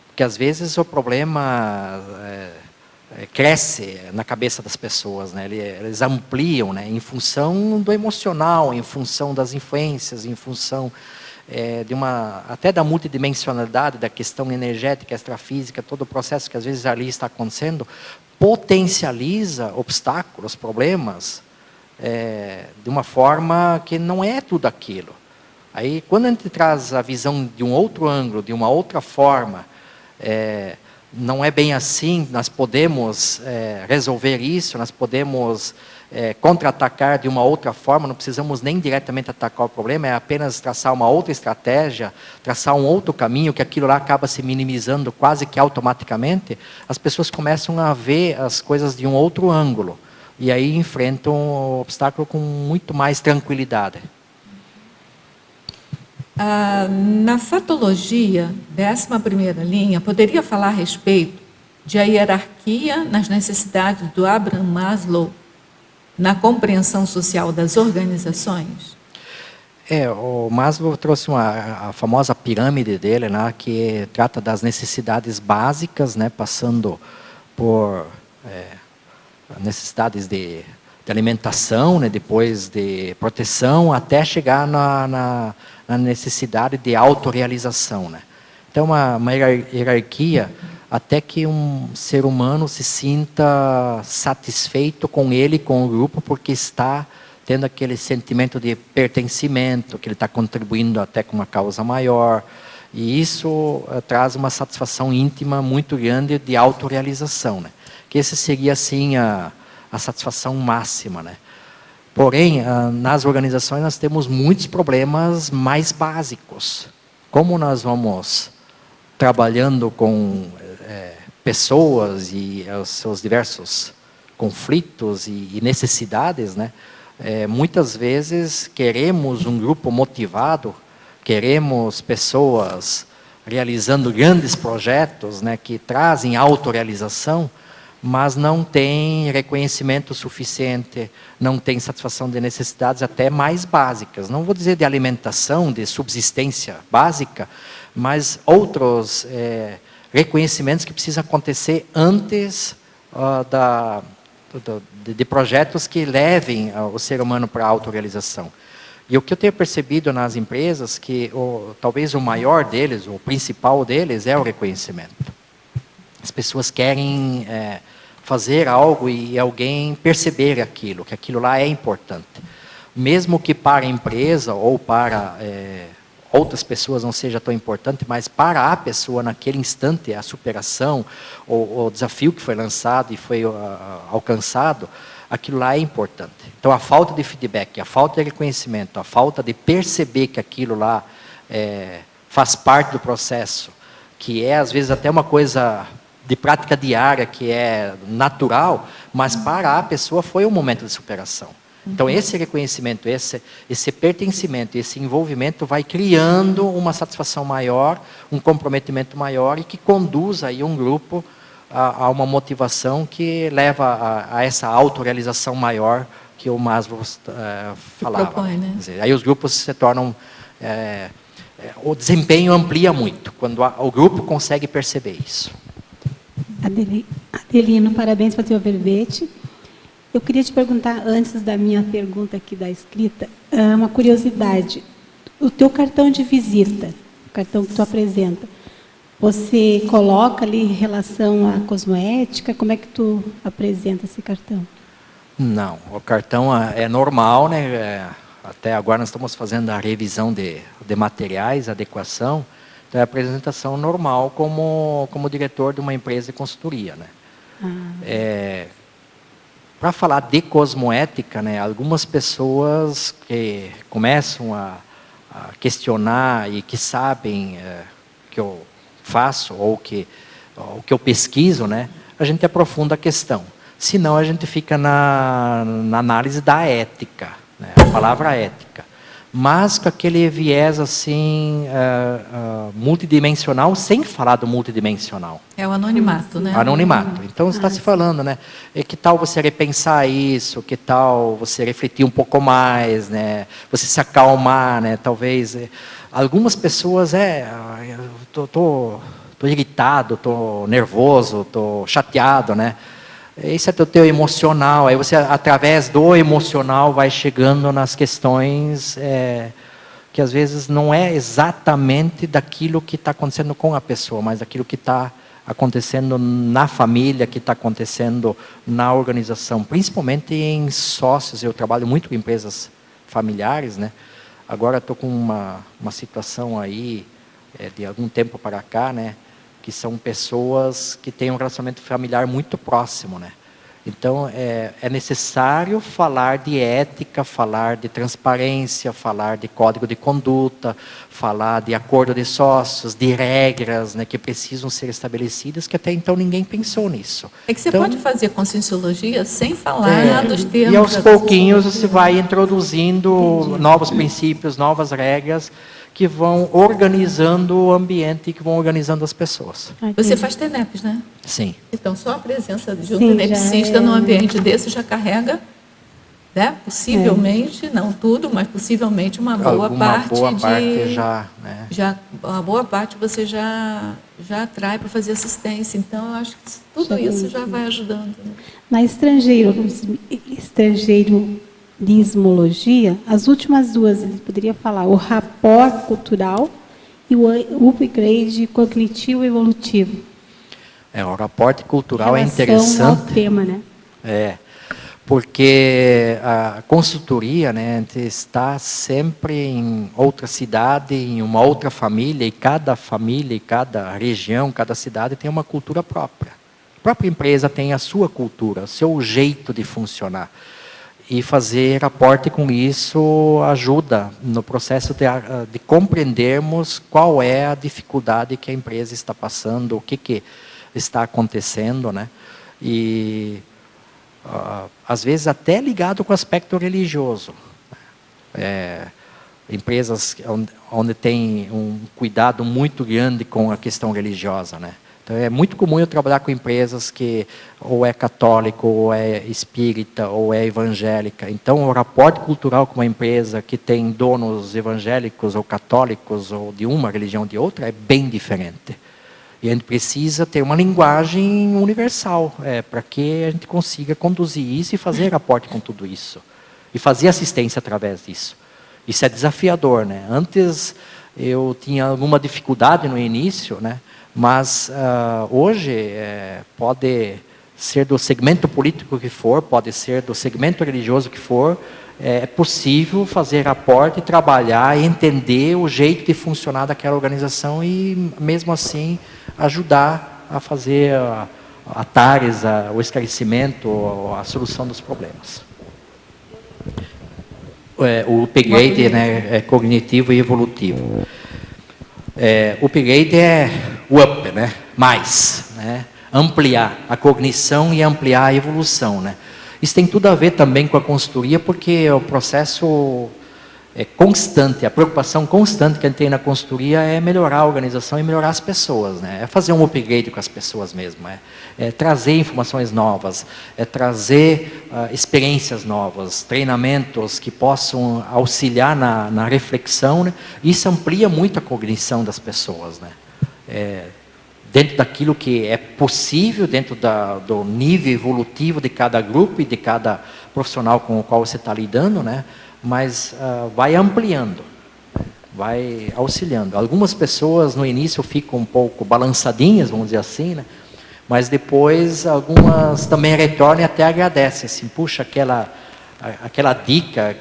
Porque às vezes o problema cresce na cabeça das pessoas, né? Eles ampliam, né? Em função do emocional, em função das influências, em função até da multidimensionalidade, da questão energética, extrafísica, todo o processo que às vezes ali está acontecendo, potencializa obstáculos, problemas, de uma forma que não é tudo aquilo. Aí, quando a gente traz a visão de um outro ângulo, de uma outra forma, não é bem assim, nós podemos resolver isso, nós podemos contra-atacar de uma outra forma, não precisamos nem diretamente atacar o problema, é apenas traçar uma outra estratégia, traçar um outro caminho, que aquilo lá acaba se minimizando quase que automaticamente, as pessoas começam a ver as coisas de um outro ângulo, e aí enfrentam o obstáculo com muito mais tranquilidade. Na fatologia, 11ª linha, poderia falar a respeito de a hierarquia nas necessidades do Abraham Maslow na compreensão social das organizações? O Maslow trouxe a famosa pirâmide dele, né, que trata das necessidades básicas, né, passando por necessidades de alimentação, né, depois de proteção, até chegar na necessidade de autorrealização, né? Então, uma hierarquia até que um ser humano se sinta satisfeito com ele, com o grupo, porque está tendo aquele sentimento de pertencimento, que ele está contribuindo até com uma causa maior, e isso traz uma satisfação íntima muito grande de autorrealização, né? Que esse seria, assim, a satisfação máxima, né? Porém, nas organizações nós temos muitos problemas mais básicos. Como nós vamos trabalhando com pessoas e os seus diversos conflitos e necessidades, né? Muitas vezes queremos um grupo motivado, queremos pessoas realizando grandes projetos, né, que trazem autorrealização, mas não tem reconhecimento suficiente, não tem satisfação de necessidades até mais básicas. Não vou dizer de alimentação, de subsistência básica, mas outros reconhecimentos que precisam acontecer antes de projetos que levem o ser humano para a autorrealização. E o que eu tenho percebido nas empresas, que talvez o maior deles, o principal deles, é o reconhecimento. As pessoas querem fazer algo e alguém perceber aquilo, que aquilo lá é importante. Mesmo que para a empresa ou para outras pessoas não seja tão importante, mas para a pessoa naquele instante, a superação, o desafio que foi lançado e foi alcançado, aquilo lá é importante. Então, a falta de feedback, a falta de reconhecimento, a falta de perceber que aquilo lá faz parte do processo, que é, às vezes, até uma coisa de prática diária, que é natural, mas para a pessoa foi um momento de superação. Então, esse reconhecimento, esse pertencimento, esse envolvimento vai criando uma satisfação maior, um comprometimento maior e que conduz aí um grupo a uma motivação que leva a essa autorrealização maior que o Maslow falava. Propõe, né? Quer dizer, aí os grupos se tornam... o desempenho amplia muito, quando o grupo consegue perceber isso. Adelino, parabéns pelo teu verbete. Eu queria te perguntar, antes da minha pergunta aqui da escrita, uma curiosidade. O teu cartão de visita, o cartão que tu apresenta, você coloca ali em relação à cosmoética? Como é que tu apresenta esse cartão? Não, o cartão é normal, né? Até agora nós estamos fazendo a revisão de materiais, adequação. Então, é a apresentação normal como diretor de uma empresa de consultoria, né? Para falar de cosmoética, né, algumas pessoas que começam a questionar e que sabem que eu faço ou que eu pesquiso, né, a gente aprofunda a questão. Senão, a gente fica na análise da ética, né, a palavra ética. Mas com aquele viés assim, multidimensional, sem falar do multidimensional. É o anonimato, né? Anonimato. Então, você está se falando, né? E que tal você repensar isso? Que tal você refletir um pouco mais, né? Você se acalmar, né? Talvez... algumas pessoas, tô irritado, tô nervoso, tô chateado, né? esse é o teu emocional. Aí você, através do emocional, vai chegando nas questões que às vezes não é exatamente daquilo que está acontecendo com a pessoa, mas daquilo que está acontecendo na família, que está acontecendo na organização, principalmente em sócios. Eu trabalho muito com empresas familiares, né? Agora estou com uma situação aí, de algum tempo para cá, né? Que são pessoas que têm um relacionamento familiar muito próximo, né? Então, é necessário falar de ética, falar de transparência, falar de código de conduta, falar de acordo de sócios, de regras, né, que precisam ser estabelecidas, que até então ninguém pensou nisso. É que você então, pode fazer conscienciologia sem falar dos termos. E aos pouquinhos você vai introduzindo novos princípios, novas regras, que vão organizando o ambiente e que vão organizando as pessoas. Você faz TENEPs, né? Sim. Então, só a presença de um tenepsista num ambiente desse já carrega, né? Possivelmente, não tudo, mas possivelmente uma boa parte uma boa parte você já atrai para fazer assistência. Então, eu acho que tudo isso já vai ajudando. Né? Na estrangeirismologia, as últimas duas, ele poderia falar o rapport cultural e o upgrade cognitivo evolutivo. O rapport cultural é interessante. Ao tema, né? Porque a consultoria, né, está sempre em outra cidade, em uma outra família, e cada região, cada cidade tem uma cultura própria. A própria empresa tem a sua cultura, o seu jeito de funcionar. E fazer rapport com isso ajuda no processo de compreendermos qual é a dificuldade que a empresa está passando, o que está acontecendo, né? E às vezes até ligado com o aspecto religioso. Empresas onde tem um cuidado muito grande com a questão religiosa, né? Então, é muito comum eu trabalhar com empresas que ou é católico, ou é espírita, ou é evangélica. Então, o rapport cultural com uma empresa que tem donos evangélicos ou católicos, ou de uma religião ou de outra, é bem diferente. E a gente precisa ter uma linguagem universal, para que a gente consiga conduzir isso e fazer rapport com tudo isso. E fazer assistência através disso. Isso é desafiador, né? Antes, eu tinha alguma dificuldade no início, né? Mas hoje pode ser do segmento político que for, pode ser do segmento religioso que for, é possível fazer rapport, trabalhar, entender o jeito de funcionar daquela organização e, mesmo assim, ajudar a fazer a TARES, o esclarecimento, a solução dos problemas. O upgrade, né, é cognitivo e evolutivo. O upgrade é o up, né? Mais, né? Ampliar a cognição e ampliar a evolução, né? Isso tem tudo a ver também com a consultoria, porque o processo constante, a preocupação constante que a gente tem na consultoria é melhorar a organização e melhorar as pessoas, né? É fazer um upgrade com as pessoas mesmo, é trazer informações novas, é trazer experiências novas, treinamentos que possam auxiliar na reflexão, né? Isso amplia muito a cognição das pessoas, né? Dentro daquilo que é possível, dentro do nível evolutivo de cada grupo e de cada profissional com o qual você está lidando, né? Mas vai ampliando, vai auxiliando. Algumas pessoas no início ficam um pouco balançadinhas, vamos dizer assim, né? Mas depois algumas também retornam e até agradecem, assim, puxa, aquela dica,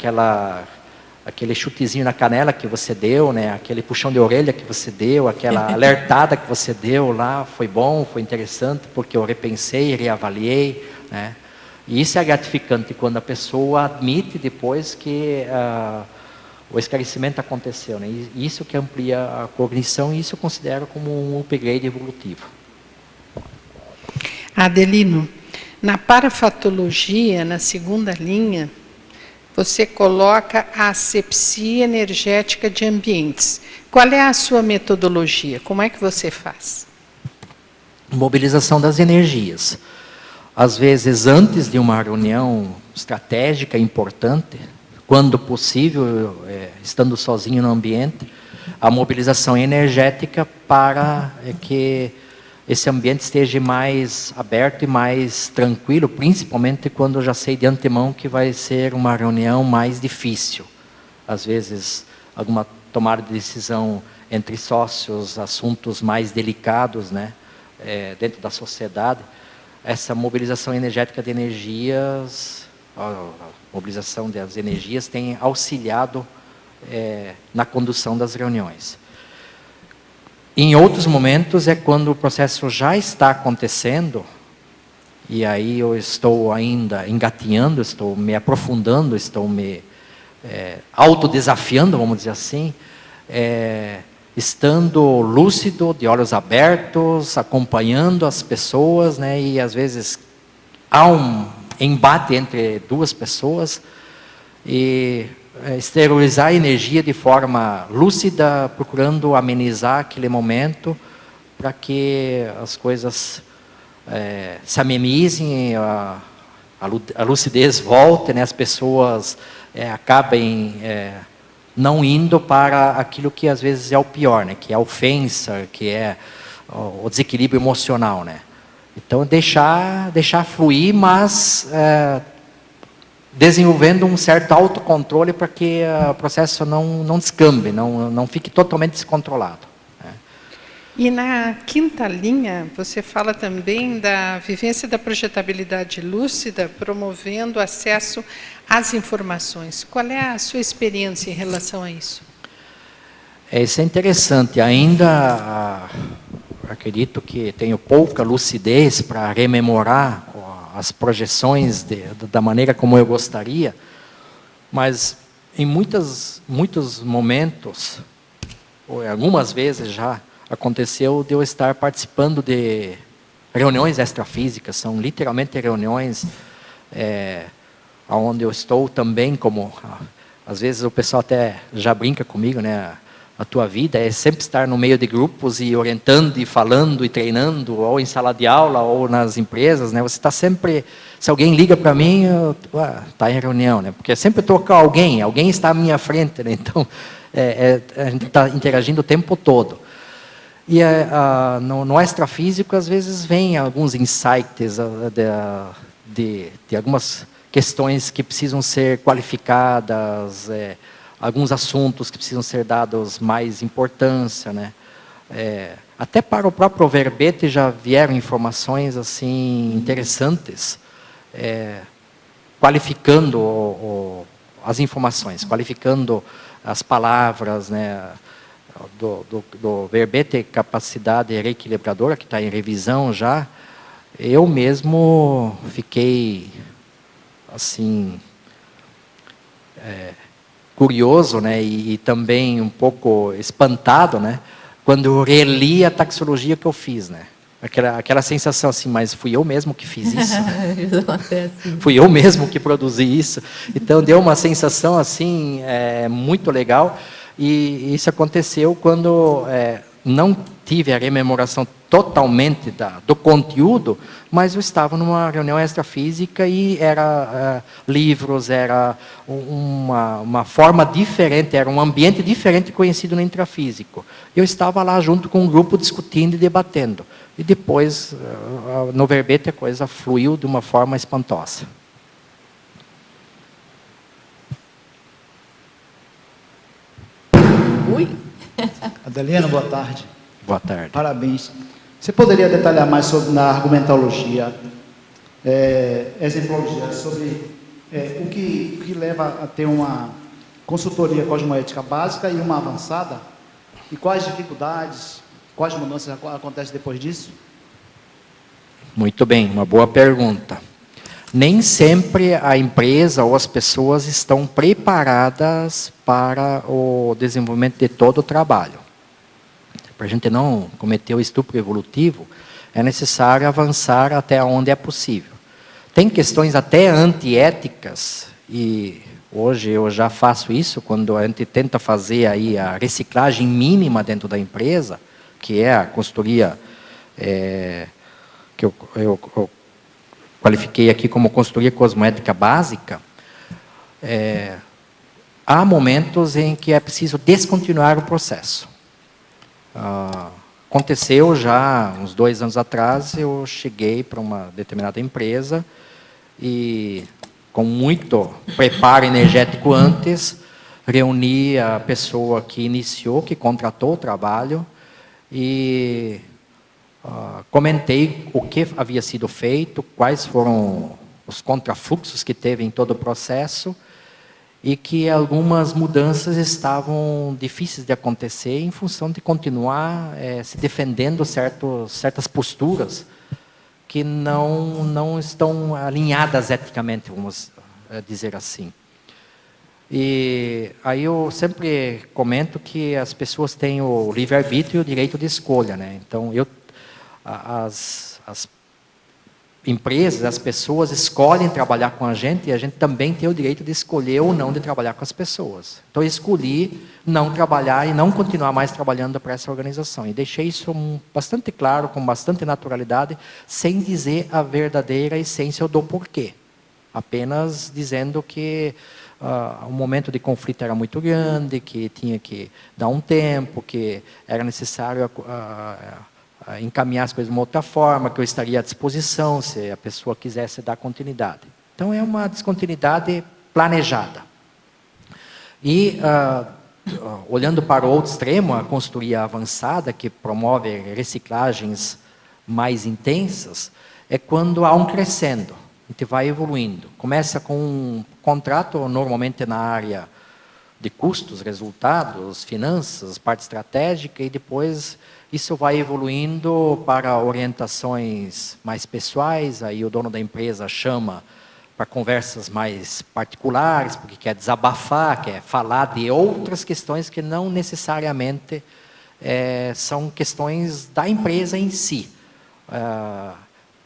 aquele chutezinho na canela que você deu, né? Aquele puxão de orelha que você deu, aquela alertada que você deu lá, foi bom, foi interessante, porque eu repensei, reavaliei, né? E isso é gratificante quando a pessoa admite depois que o esclarecimento aconteceu, né? E isso que amplia a cognição, e isso eu considero como um upgrade evolutivo. Adelino, na parafatologia, na segunda linha, você coloca a asepsia energética de ambientes. Qual é a sua metodologia? Como é que você faz? Mobilização das energias. Às vezes, antes de uma reunião estratégica importante, quando possível, estando sozinho no ambiente, a mobilização energética para que esse ambiente esteja mais aberto e mais tranquilo, principalmente quando eu já sei de antemão que vai ser uma reunião mais difícil. Às vezes, alguma tomada de decisão entre sócios, assuntos mais delicados, né, dentro da sociedade. Essa mobilização energética de energias, a mobilização das energias tem auxiliado na condução das reuniões. Em outros momentos é quando o processo já está acontecendo, e aí eu estou ainda engatinhando, estou me aprofundando, estou me autodesafiando, vamos dizer assim, estando lúcido, de olhos abertos, acompanhando as pessoas, né, e às vezes há um embate entre duas pessoas, e esterilizar a energia de forma lúcida, procurando amenizar aquele momento, para que as coisas se amenizem, a lucidez volte, né, as pessoas acabem não indo para aquilo que às vezes é o pior, né, que é a ofensa, que é o desequilíbrio emocional, né. Então deixar fluir, mas desenvolvendo um certo autocontrole para que o processo não descambe, não fique totalmente descontrolado. E na quinta linha, você fala também da vivência da projetabilidade lúcida, promovendo acesso às informações. Qual é a sua experiência em relação a isso? Isso é interessante. Ainda acredito que tenho pouca lucidez para rememorar as projeções da maneira como eu gostaria, mas em muitos momentos, ou algumas vezes já, aconteceu de eu estar participando de reuniões extrafísicas, são literalmente reuniões onde eu estou também como... Às vezes o pessoal até já brinca comigo, né? A tua vida é sempre estar no meio de grupos e orientando e falando e treinando, ou em sala de aula, ou nas empresas, né? Você está sempre... Se alguém liga para mim, está em reunião, né? Porque sempre estou com alguém está à minha frente, né? Então, a gente está interagindo o tempo todo. E no extrafísico, às vezes, vem alguns insights de algumas questões que precisam ser qualificadas, alguns assuntos que precisam ser dados mais importância, né? Até para o próprio verbete já vieram informações assim interessantes, qualificando as informações, qualificando as palavras, né? Do verbete capacidade reequilibradora, que está em revisão já. Eu mesmo fiquei assim curioso, né, e também um pouco espantado, né, quando eu reli a taxologia que eu fiz, né, aquela sensação assim, mas fui eu mesmo que fiz isso? Isso acontece. Fui eu mesmo que produzi isso? Então deu uma sensação assim muito legal, e isso aconteceu quando não tive a rememoração totalmente do conteúdo, mas eu estava numa reunião extrafísica e era livros, era uma forma diferente, era um ambiente diferente conhecido no intrafísico. Eu estava lá junto com um grupo discutindo e debatendo. E depois, no verbete, a coisa fluiu de uma forma espantosa. Ui! Adelina, boa tarde. Boa tarde. Parabéns. Você poderia detalhar mais na argumentologia, exemplologia, sobre o que leva a ter uma consultoria cosmoética básica e uma avançada? E quais dificuldades, quais mudanças acontecem depois disso? Muito bem, uma boa pergunta. Nem sempre a empresa ou as pessoas estão preparadas para o desenvolvimento de todo o trabalho. Para a gente não cometer o estupro evolutivo, é necessário avançar até onde é possível. Tem questões até antiéticas, e hoje eu já faço isso, quando a gente tenta fazer aí a reciclagem mínima dentro da empresa, que é a consultoria que eu qualifiquei aqui como consultoria cosmoética básica. Há momentos em que é preciso descontinuar o processo. aconteceu já uns 2 anos atrás, eu cheguei para uma determinada empresa e, com muito preparo energético antes, reuni a pessoa que iniciou, que contratou o trabalho e comentei o que havia sido feito, quais foram os contrafluxos que teve em todo o processo e que algumas mudanças estavam difíceis de acontecer em função de continuar se defendendo certas posturas que não estão alinhadas eticamente, vamos dizer assim. E aí eu sempre comento que as pessoas têm o livre-arbítrio e o direito de escolha, né? Então, as empresas, as pessoas escolhem trabalhar com a gente e a gente também tem o direito de escolher ou não de trabalhar com as pessoas. Então, eu escolhi não trabalhar e não continuar mais trabalhando para essa organização. E deixei isso bastante claro, com bastante naturalidade, sem dizer a verdadeira essência do porquê. Apenas dizendo que o momento de conflito era muito grande, que tinha que dar um tempo, que era necessário encaminhar as coisas de uma outra forma, que eu estaria à disposição se a pessoa quisesse dar continuidade. Então, é uma descontinuidade planejada. E, olhando para o outro extremo, a consultoria avançada, que promove reciclagens mais intensas, é quando há um crescendo, a gente vai evoluindo. Começa com um contrato, normalmente na área de custos, resultados, finanças, parte estratégica, e depois isso vai evoluindo para orientações mais pessoais, aí o dono da empresa chama para conversas mais particulares, porque quer desabafar, quer falar de outras questões que não necessariamente são questões da empresa em si.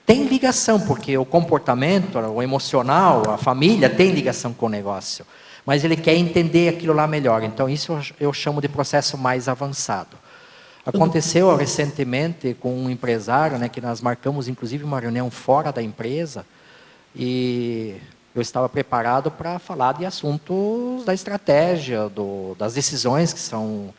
Tem ligação, porque o comportamento, o emocional, a família tem ligação com o negócio, mas ele quer entender aquilo lá melhor. Então, isso eu chamo de processo mais avançado. Aconteceu recentemente com um empresário, né, que nós marcamos, inclusive, uma reunião fora da empresa, e eu estava preparado para falar de assuntos da estratégia, das decisões que são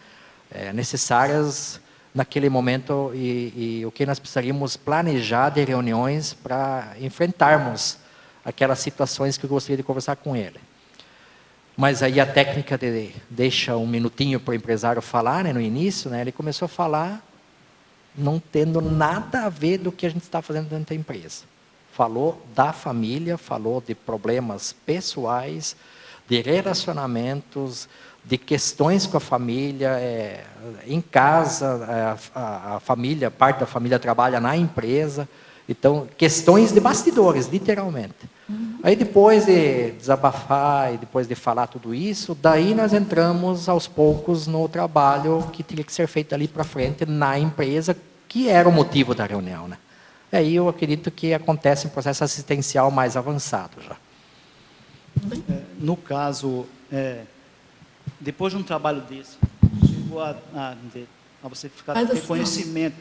necessárias naquele momento e o que nós precisaríamos planejar de reuniões para enfrentarmos aquelas situações que eu gostaria de conversar com ele. Mas aí a técnica deixa um minutinho para o empresário falar, né, no início, né, ele começou a falar não tendo nada a ver do que a gente está fazendo dentro da empresa. Falou da família, falou de problemas pessoais, de relacionamentos, de questões com a família, em casa, a família, parte da família trabalha na empresa, então, questões de bastidores, literalmente. Aí depois de desabafar e depois de falar tudo isso, daí nós entramos aos poucos no trabalho que teria que ser feito ali para frente na empresa, que era o motivo da reunião, né? E aí eu acredito que acontece um processo assistencial mais avançado já. No caso, depois de um trabalho desse, chegou a você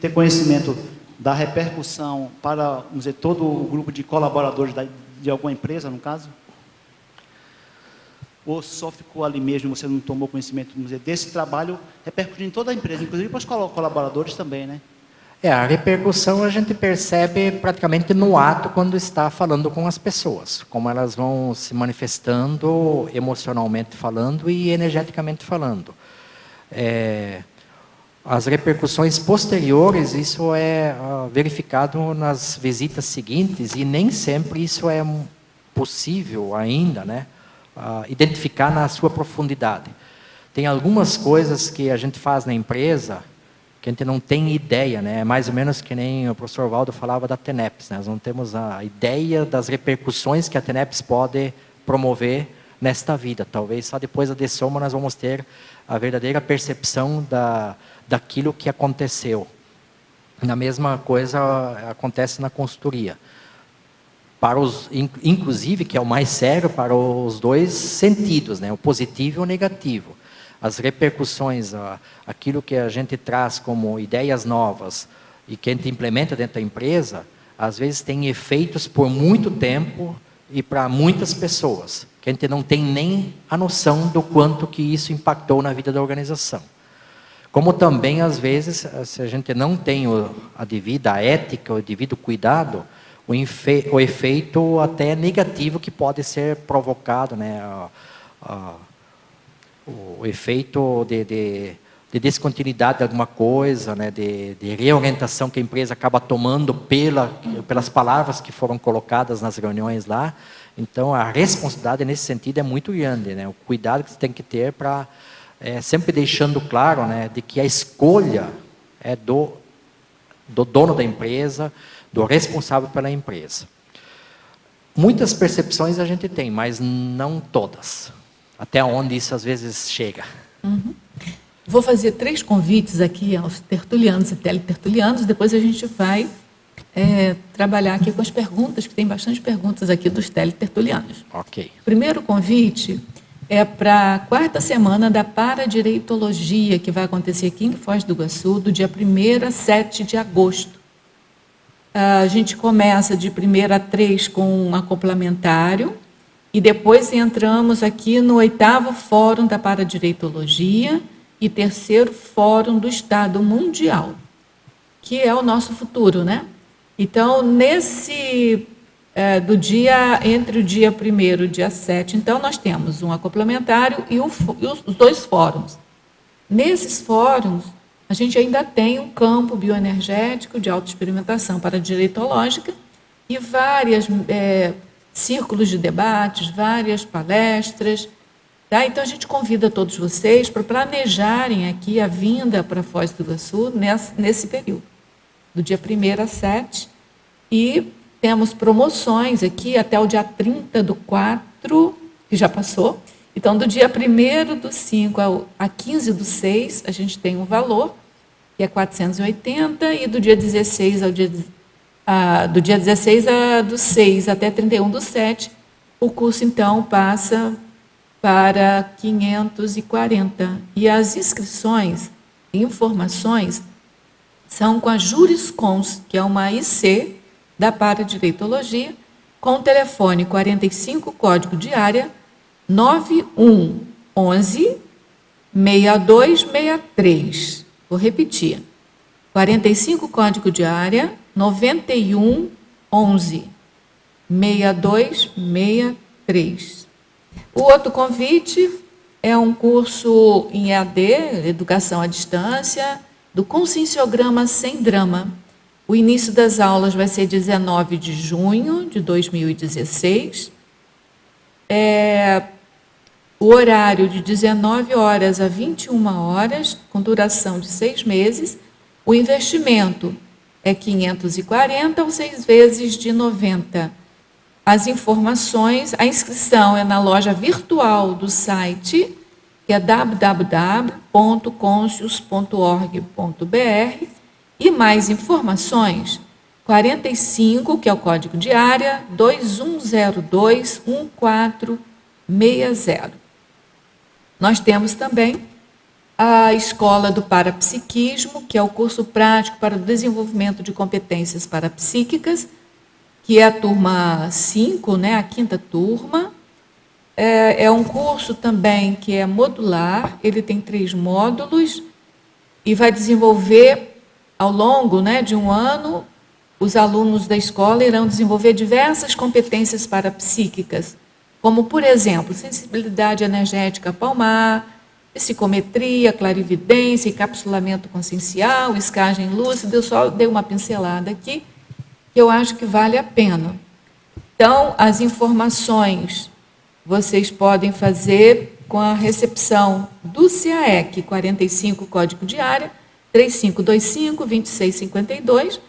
ter conhecimento da repercussão para, vamos dizer, todo o grupo de colaboradores de alguma empresa, no caso? Ou só ficou ali mesmo, você não tomou conhecimento, vamos dizer, desse trabalho repercutindo em toda a empresa, inclusive para os colaboradores também, né? A repercussão a gente percebe praticamente no ato quando está falando com as pessoas, como elas vão se manifestando emocionalmente falando e energeticamente falando. As repercussões posteriores, isso é verificado nas visitas seguintes e nem sempre isso é possível ainda, né, identificar na sua profundidade. Tem algumas coisas que a gente faz na empresa que a gente não tem ideia, né? É mais ou menos que nem o professor Valdo falava da TENEPS, né? Nós não temos a ideia das repercussões que a TENEPS pode promover nesta vida. Talvez só depois da dessoma nós vamos ter a verdadeira percepção daquilo que aconteceu. A mesma coisa acontece na consultoria. Inclusive, que é o mais sério, para os dois sentidos, né? O positivo e o negativo. As repercussões, aquilo que a gente traz como ideias novas e que a gente implementa dentro da empresa, às vezes tem efeitos por muito tempo e para muitas pessoas, que a gente não tem nem a noção do quanto que isso impactou na vida da organização. Como também, às vezes, se a gente não tem a devida ética, o devido cuidado, o efeito até negativo que pode ser provocado, né? O efeito de descontinuidade de alguma coisa, né? de reorientação que a empresa acaba tomando pelas palavras que foram colocadas nas reuniões lá. Então, a responsabilidade nesse sentido é muito grande, né? O cuidado que você tem que ter para... sempre deixando claro, né, de que a escolha é do dono da empresa, do responsável pela empresa. Muitas percepções a gente tem, mas não todas. Até onde isso às vezes chega. Uhum. Vou fazer 3 convites aqui aos tertulianos e teletertulianos, depois a gente vai trabalhar aqui com as perguntas, que tem bastante perguntas aqui dos teletertulianos. Ok. Primeiro convite é para a 4ª semana da Paradireitologia, que vai acontecer aqui em Foz do Iguaçu, do dia 1º a 7 de agosto. A gente começa de 1º a 3 com um acoplamentário, e depois entramos aqui no 8º Fórum da Paradireitologia e 3º Fórum do Estado Mundial, que é o nosso futuro, né? Então, entre o dia 1º e o dia 7, então, nós temos um acoplamentário e os 2 fóruns. Nesses fóruns, a gente ainda tem um campo bioenergético de autoexperimentação paradireitológica e vários círculos de debates, várias palestras. Tá? Então, a gente convida todos vocês para planejarem aqui a vinda para Foz do Iguaçu nesse período, do dia 1º a 7, e temos promoções aqui até o dia 30/4, que já passou. Então, do dia 1º/5 a 15/6, a gente tem um valor, que é 480, e do dia 16 do 6 até 31/7, o curso, então, passa para 540. E as inscrições e informações são com a Juriscons, que é uma IC da Paradireitologia, com o telefone 45, código de área 9111 6263. Vou repetir. 45, código de área 9111 6263. O outro convite é um curso em EAD, Educação à Distância, do Conscienciograma Sem Drama. O início das aulas vai ser 19 de junho de 2016. O horário de 19 horas a 21 horas, com duração de 6 meses. O investimento é 540 ou 6 vezes de 90. As informações, a inscrição é na loja virtual do site, que é www.conscius.org.br, e mais informações, 45, que é o código de área, 21021460. Nós temos também a Escola do Parapsiquismo, que é o curso prático para o desenvolvimento de competências parapsíquicas, que é a turma 5, né, a 5ª turma. É um curso também que é modular, ele tem 3 módulos e vai desenvolver, ao longo, né, de um ano, os alunos da escola irão desenvolver diversas competências parapsíquicas, como, por exemplo, sensibilidade energética palmar, psicometria, clarividência, encapsulamento consciencial, escagem lúcida. Eu só dei uma pincelada aqui, que eu acho que vale a pena. Então, as informações vocês podem fazer com a recepção do CAEC, 45, código de área, 3525-2652,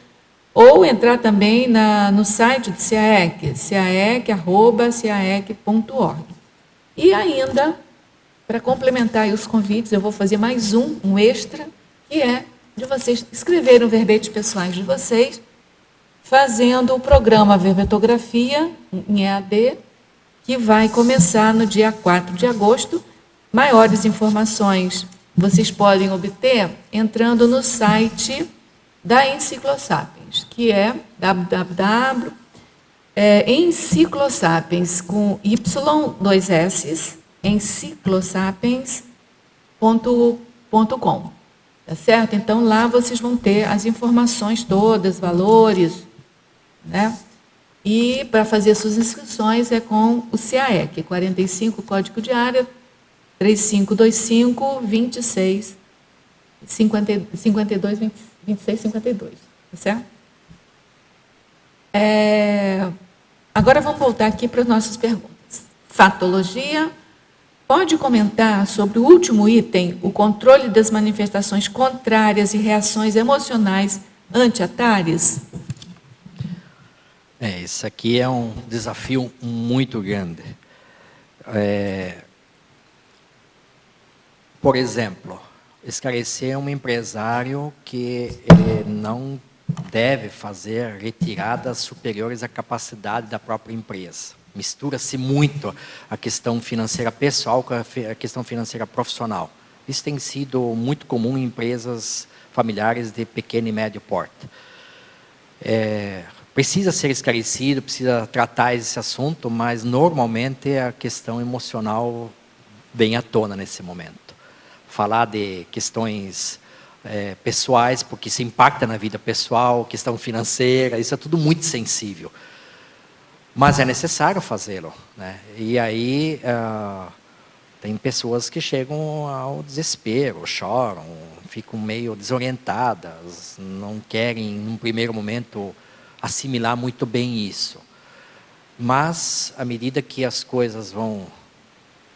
ou entrar também no site do CAEC, caec@caec.org. E ainda, para complementar os convites, eu vou fazer mais um extra, que é de vocês escreverem os verbetes pessoais de vocês, fazendo o programa Verbetografia em EAD, que vai começar no dia 4 de agosto. Maiores informações vocês podem obter entrando no site da Enciclosapiens, que é www.enciclosapiens, com Y, 2 S, enciclosapiens.com. Tá certo? Então, lá vocês vão ter as informações todas, valores, né? E para fazer suas inscrições é com o CAEC, 45, código de área, 3525 26 52 26 52, tá certo? Agora vamos voltar aqui para as nossas perguntas. Fatologia. Pode comentar sobre o último item, o controle das manifestações contrárias e reações emocionais ante atares? Isso aqui é um desafio muito grande. Por exemplo, esclarecer um empresário que ele não deve fazer retiradas superiores à capacidade da própria empresa. Mistura-se muito a questão financeira pessoal com a questão financeira profissional. Isso tem sido muito comum em empresas familiares de pequeno e médio porte. Precisa ser esclarecido, precisa tratar esse assunto, mas normalmente a questão emocional vem à tona nesse momento. Falar de questões pessoais, porque isso impacta na vida pessoal, questão financeira, isso é tudo muito sensível. Mas é necessário fazê-lo, né? E aí tem pessoas que chegam ao desespero, choram, ficam meio desorientadas, não querem, num primeiro momento, assimilar muito bem isso. Mas, à medida que as coisas vão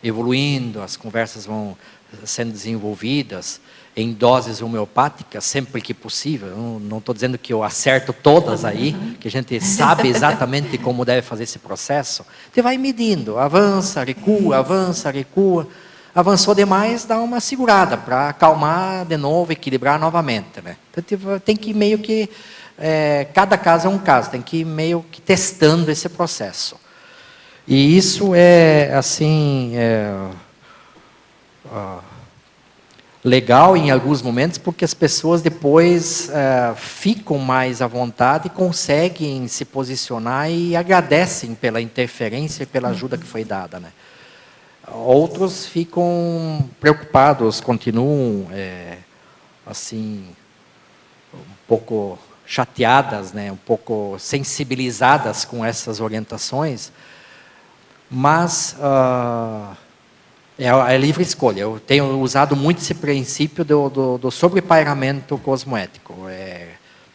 evoluindo, as conversas vão sendo desenvolvidas em doses homeopáticas, sempre que possível, não estou dizendo que eu acerto todas aí, que a gente sabe exatamente como deve fazer esse processo, você vai medindo, avança, recua, avançou demais, dá uma segurada para acalmar de novo, equilibrar novamente, né? Então, tem que meio que, cada caso é um caso, tem que ir meio que testando esse processo. E isso é, assim, legal em alguns momentos, porque as pessoas depois ficam mais à vontade e conseguem se posicionar e agradecem pela interferência e pela ajuda que foi dada, né? Outros ficam preocupados, continuam assim, um pouco chateadas, né? Um pouco sensibilizadas com essas orientações, mas é livre escolha. Eu tenho usado muito esse princípio do sobrepairamento cosmoético.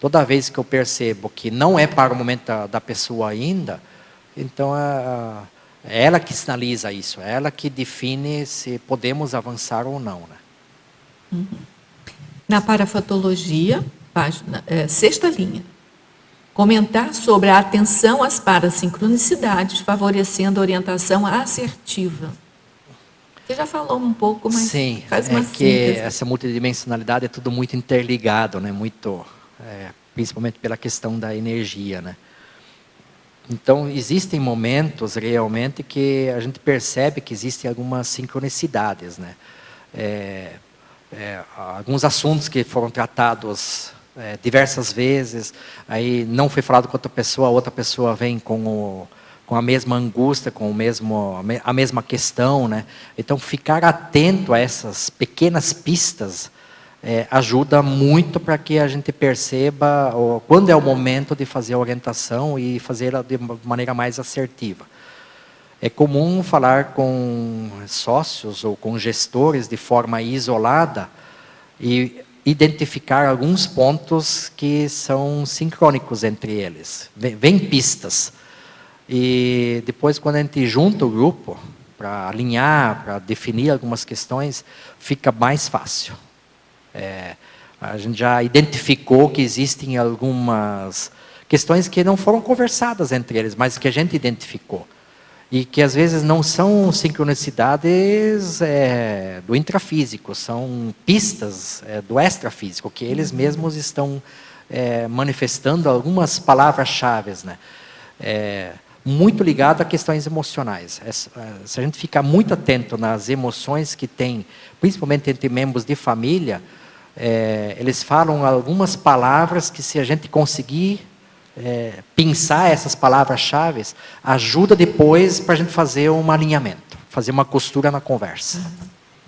Toda vez que eu percebo que não é para o momento da pessoa ainda, então é ela que sinaliza isso, é ela que define se podemos avançar ou não, né? Uhum. Na parafatologia, página, sexta linha, comentar sobre a atenção às parasincronicidades, favorecendo a orientação assertiva. Você já falou um pouco, mas sim, faz uma síntese. Que essa multidimensionalidade é tudo muito interligado, né? Muito, principalmente pela questão da energia, né? Então, existem momentos realmente que a gente percebe que existem algumas sincronicidades, né? Alguns assuntos que foram tratados diversas vezes, aí não foi falado com outra pessoa vem com a mesma angústia, com a mesma questão, né? Então, ficar atento a essas pequenas pistas ajuda muito para que a gente perceba quando é o momento de fazer a orientação e fazê-la de maneira mais assertiva. É comum falar com sócios ou com gestores de forma isolada e identificar alguns pontos que são sincrônicos entre eles. Vem pistas. E depois, quando a gente junta o grupo para alinhar, para definir algumas questões, fica mais fácil. A gente já identificou que existem algumas questões que não foram conversadas entre eles, mas que a gente identificou. E que às vezes não são sincronicidades do intrafísico, são pistas do extrafísico, que eles mesmos estão manifestando algumas palavras-chave, né? Muito ligado a questões emocionais. Se a gente ficar muito atento nas emoções que tem, principalmente entre membros de família, eles falam algumas palavras que, se a gente conseguir pensar essas palavras-chave, ajuda depois para a gente fazer um alinhamento, fazer uma costura na conversa.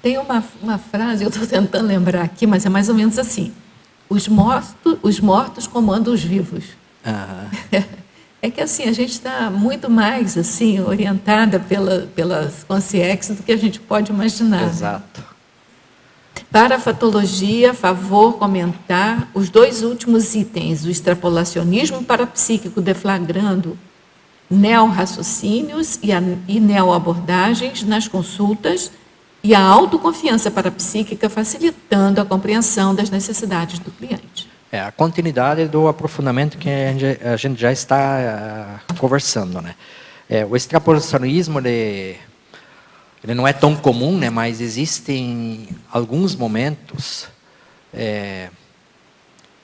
Tem uma frase, eu estou tentando lembrar aqui, mas é mais ou menos assim. Os mortos comandam os vivos. É que assim, a gente está muito mais assim, orientada pelas consciências do que a gente pode imaginar. Exato. Né? Para a fatologia, favor comentar os 2 últimos itens, o extrapolacionismo parapsíquico deflagrando neo-raciocínios e neo-abordagens nas consultas e a autoconfiança parapsíquica facilitando a compreensão das necessidades do cliente. É a continuidade do aprofundamento que a gente já está conversando, né? O extrapolacionismo ele não é tão comum, né? Mas existem alguns momentos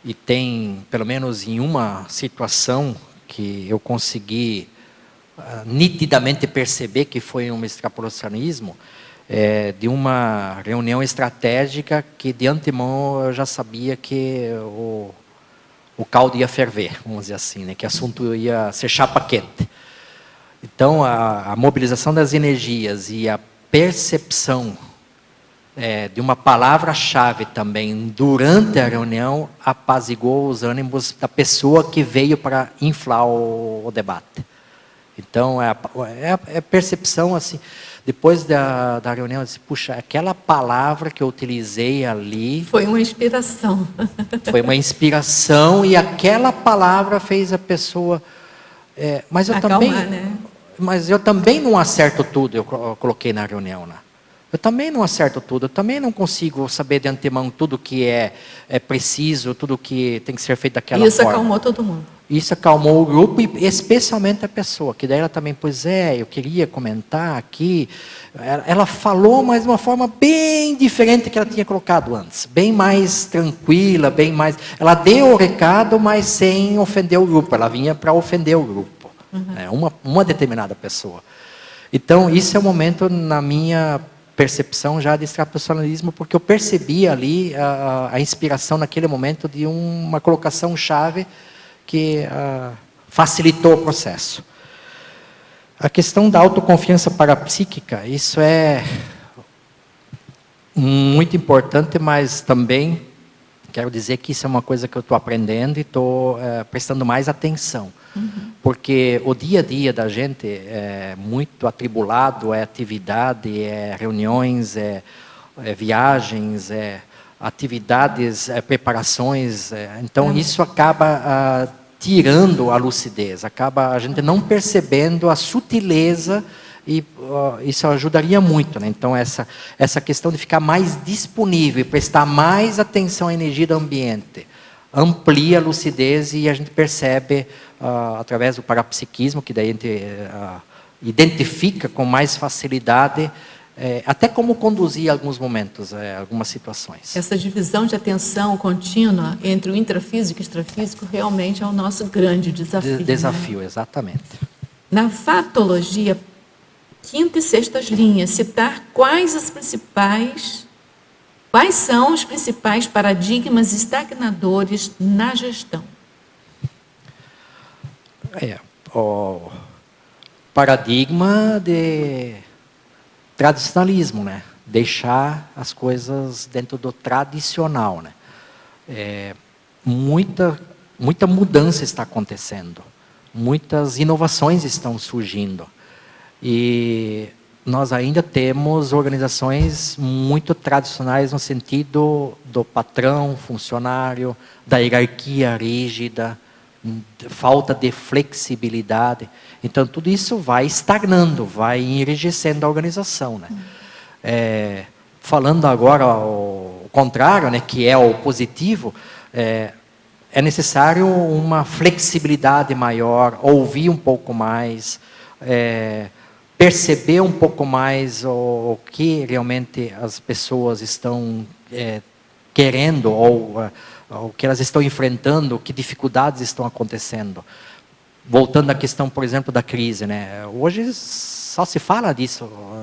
e tem pelo menos em uma situação que eu consegui nitidamente perceber que foi um extrapolacionismo. De uma reunião estratégica que de antemão eu já sabia que o caldo ia ferver, vamos dizer assim, né? Que o assunto ia ser chapa quente. Então a mobilização das energias e a percepção de uma palavra-chave também durante a reunião apaziguou os ânimos da pessoa que veio para inflar o debate. Então é percepção assim. Depois da reunião, eu disse, puxa, aquela palavra que eu utilizei ali... Foi uma inspiração. Foi uma inspiração e aquela palavra fez a pessoa... mas eu também não acerto tudo, eu coloquei na reunião lá. Eu também não acerto tudo, eu também não consigo saber de antemão tudo que é preciso, tudo que tem que ser feito daquela forma. Isso acalmou todo mundo. Isso acalmou o grupo e especialmente a pessoa, que daí ela também, eu queria comentar aqui. Ela falou, mas de uma forma bem diferente que ela tinha colocado antes. Bem mais tranquila, bem mais... Ela deu o recado, mas sem ofender o grupo. Ela vinha para ofender o grupo. Uma determinada pessoa. Então, isso é o momento, na minha percepção, já de extrapolacionismo, porque eu percebi ali a inspiração naquele momento de uma colocação-chave que facilitou o processo. A questão da autoconfiança parapsíquica, isso é muito importante, mas também quero dizer que isso é uma coisa que eu estou aprendendo e estou prestando mais atenção. Porque o dia a dia da gente é muito atribulado, é atividade, é reuniões, é viagens, atividades, preparações, então isso acaba tirando a lucidez, acaba a gente não percebendo a sutileza e isso ajudaria muito, né? Então essa questão de ficar mais disponível e prestar mais atenção à energia do ambiente amplia a lucidez e a gente percebe através do parapsiquismo, que daí a gente identifica com mais facilidade até como conduzir alguns momentos, algumas situações. Essa divisão de atenção contínua entre o intrafísico e o extrafísico realmente é o nosso grande desafio. Desafio, né? Exatamente. Na fatologia, 5ª e 6ª linhas, citar quais são os principais paradigmas estagnadores na gestão. O paradigma de tradicionalismo, né? Deixar as coisas dentro do tradicional, né? Muita mudança está acontecendo, muitas inovações estão surgindo e nós ainda temos organizações muito tradicionais no sentido do patrão, funcionário, da hierarquia rígida, falta de flexibilidade. Então, tudo isso vai estagnando, vai enrijecendo a organização, né? Falando agora o contrário, né, que é o positivo, é necessário uma flexibilidade maior, ouvir um pouco mais, perceber um pouco mais o que realmente as pessoas estão querendo ou o que elas estão enfrentando, que dificuldades estão acontecendo. Voltando à questão, por exemplo, da crise, né? Hoje só se fala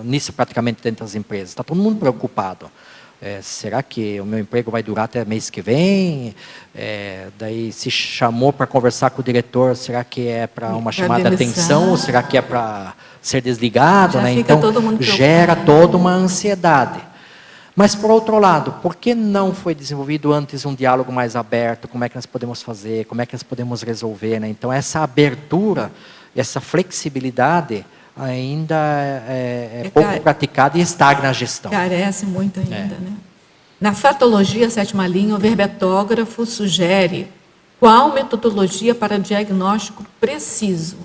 nisso praticamente dentro das empresas. Está todo mundo preocupado. Será que o meu emprego vai durar até mês que vem? Daí se chamou para conversar com o diretor, será que é para uma chamada de atenção ou será que é para ser desligado? Né? Então gera toda uma ansiedade. Mas, por outro lado, por que não foi desenvolvido antes um diálogo mais aberto? Como é que nós podemos fazer? Como é que nós podemos resolver? Né? Então, essa abertura, essa flexibilidade ainda é pouco praticada e estagna a gestão. Carece muito ainda, né? Na fatologia, 7ª linha, o verbetógrafo sugere qual metodologia para diagnóstico preciso?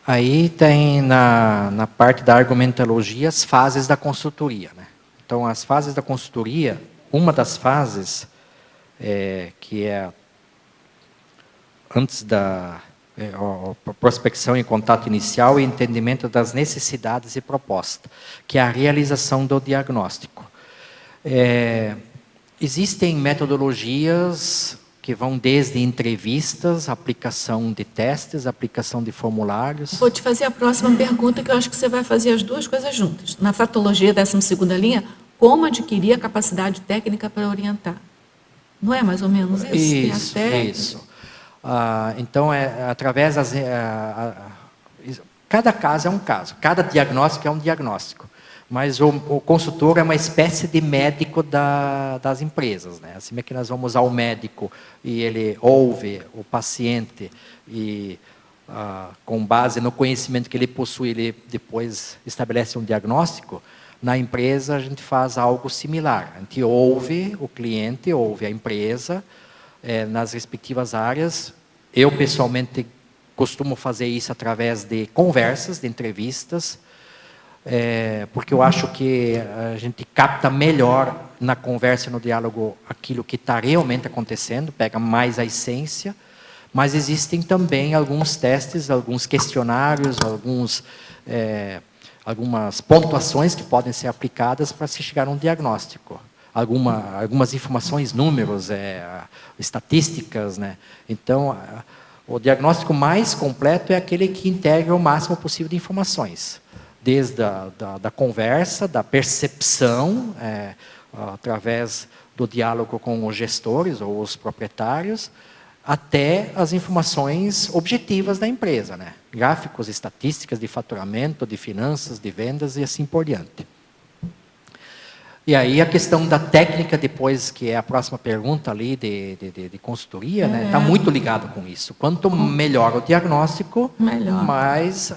Aí tem na parte da argumentologia as fases da consultoria, né? Então, as fases da consultoria, uma das fases, que é antes da prospecção e contato inicial e entendimento das necessidades e proposta, que é a realização do diagnóstico. Existem metodologias que vão desde entrevistas, aplicação de testes, aplicação de formulários. Vou te fazer a próxima pergunta, que eu acho que você vai fazer as duas coisas juntas. Na fatologia, 12ª linha, como adquirir a capacidade técnica para orientar? Não é mais ou menos isso? Isso. Então, através das... cada caso é um caso, cada diagnóstico é um diagnóstico. Mas o consultor é uma espécie de médico das empresas, né? Assim é que nós vamos ao médico e ele ouve o paciente e, com base no conhecimento que ele possui, ele depois estabelece um diagnóstico. Na empresa, a gente faz algo similar. A gente ouve o cliente, ouve a empresa, nas respectivas áreas. Eu, pessoalmente, costumo fazer isso através de conversas, de entrevistas, porque eu acho que a gente capta melhor na conversa, no diálogo, aquilo que está realmente acontecendo, pega mais a essência, mas existem também alguns testes, alguns questionários, algumas pontuações que podem ser aplicadas para se chegar a um diagnóstico. Algumas informações, números, estatísticas, né? Então, o diagnóstico mais completo é aquele que integra o máximo possível de informações. Desde da conversa, da percepção, através do diálogo com os gestores ou os proprietários, até as informações objetivas da empresa, né? Gráficos, estatísticas de faturamento, de finanças, de vendas e assim por diante. E aí a questão da técnica, depois, que é a próxima pergunta ali de consultoria, né? Está muito ligado com isso. Quanto melhor o diagnóstico, mais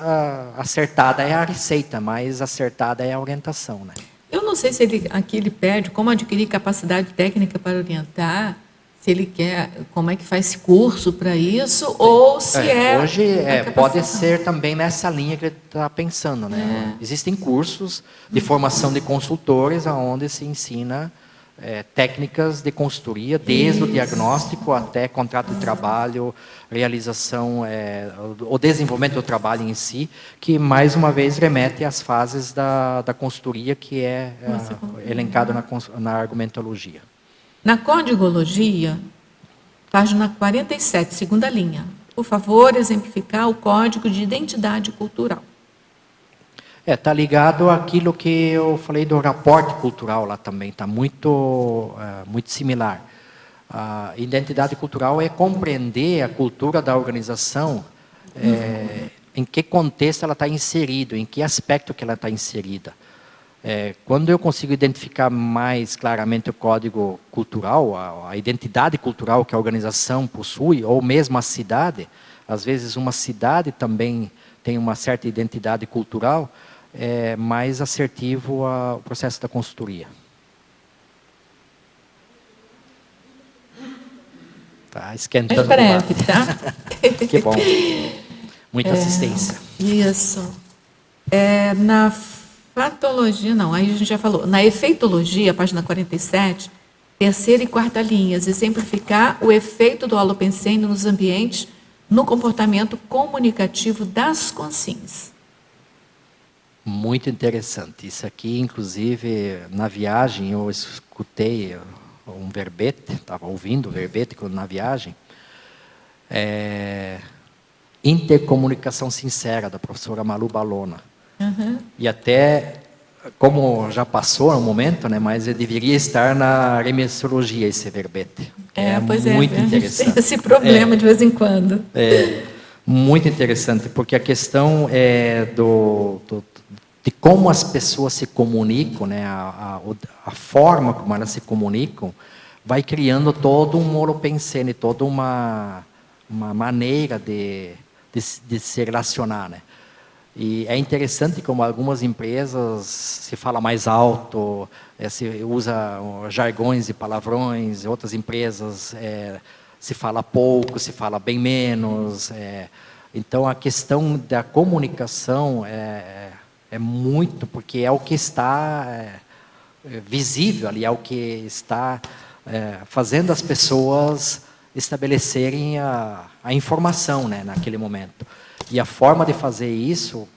acertada é a receita, mais acertada é a orientação, né? Eu não sei se aqui ele pede como adquirir capacidade técnica para orientar, se ele quer, como é que faz esse curso para isso, ou se hoje pode ser também nessa linha que ele está pensando, né? Existem cursos de formação de consultores, onde se ensina técnicas de consultoria, desde o diagnóstico até contrato de trabalho, realização, o desenvolvimento do trabalho em si, que mais uma vez remete às fases da consultoria, que é elencado na argumentologia. Na codigologia, página 47, 2ª linha. Por favor, exemplificar o código de identidade cultural. Está ligado àquilo que eu falei do raporte cultural lá também, está muito similar. A identidade cultural é compreender a cultura da organização, em que contexto ela está inserida, em que aspecto que ela está inserida. Quando eu consigo identificar mais claramente o código cultural, a identidade cultural que a organização possui, ou mesmo a cidade, às vezes uma cidade também tem uma certa identidade cultural, é mais assertivo o processo da consultoria. Tá esquentando. É breve, tá? Que bom. Muita assistência. Isso. Na fatologia, não, aí a gente já falou. Na efeitologia, página 47, 3ª e 4ª linhas, exemplificar o efeito do holopensene nos ambientes, no comportamento comunicativo das consciências. Muito interessante. Isso aqui, inclusive, na viagem, eu escutei um verbete, estava ouvindo o verbete na viagem, intercomunicação sincera, da professora Malu Balona. E até, como já passou no momento, né, mas ele deveria estar na remessologia, esse verbete. Muito interessante. Tem esse problema de vez em quando. Muito interessante, porque a questão de como as pessoas se comunicam, né, a forma como elas se comunicam, vai criando todo um holopensene, toda uma maneira de se relacionar, né? E é interessante como algumas empresas se fala mais alto, se usa jargões e palavrões, outras empresas se fala pouco, se fala bem menos. Então, a questão da comunicação é muito, porque é o que está visível ali, é o que está fazendo as pessoas estabelecerem a informação, né, naquele momento. E a forma de fazer isso,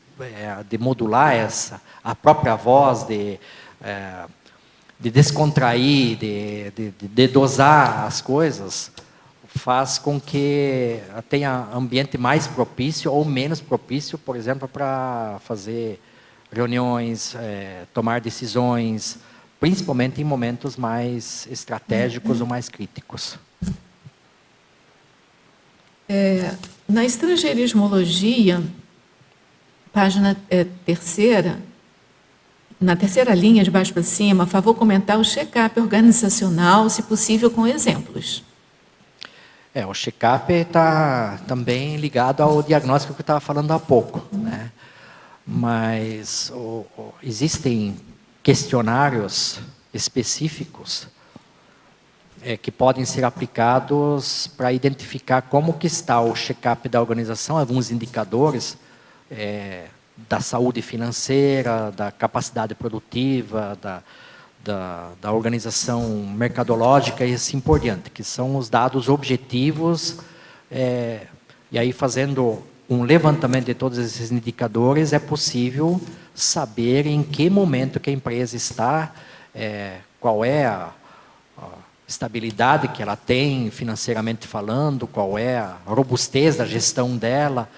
de modular a própria voz, de descontrair, de dosar as coisas, faz com que tenha ambiente mais propício ou menos propício, por exemplo, para fazer reuniões, tomar decisões, principalmente em momentos mais estratégicos ou mais críticos. Na estrangeirismologia, página 3ª, na 3ª linha, de baixo para cima, a favor comentar o check-up organizacional, se possível, com exemplos. O check-up está também ligado ao diagnóstico que eu estava falando há pouco, né? Mas existem questionários específicos que podem ser aplicados para identificar como que está o check-up da organização, alguns indicadores da saúde financeira, da capacidade produtiva, da organização mercadológica e assim por diante, que são os dados objetivos, e aí fazendo um levantamento de todos esses indicadores, é possível saber em que momento que a empresa está, qual é a estabilidade que ela tem financeiramente falando, qual é a robustez da gestão dela,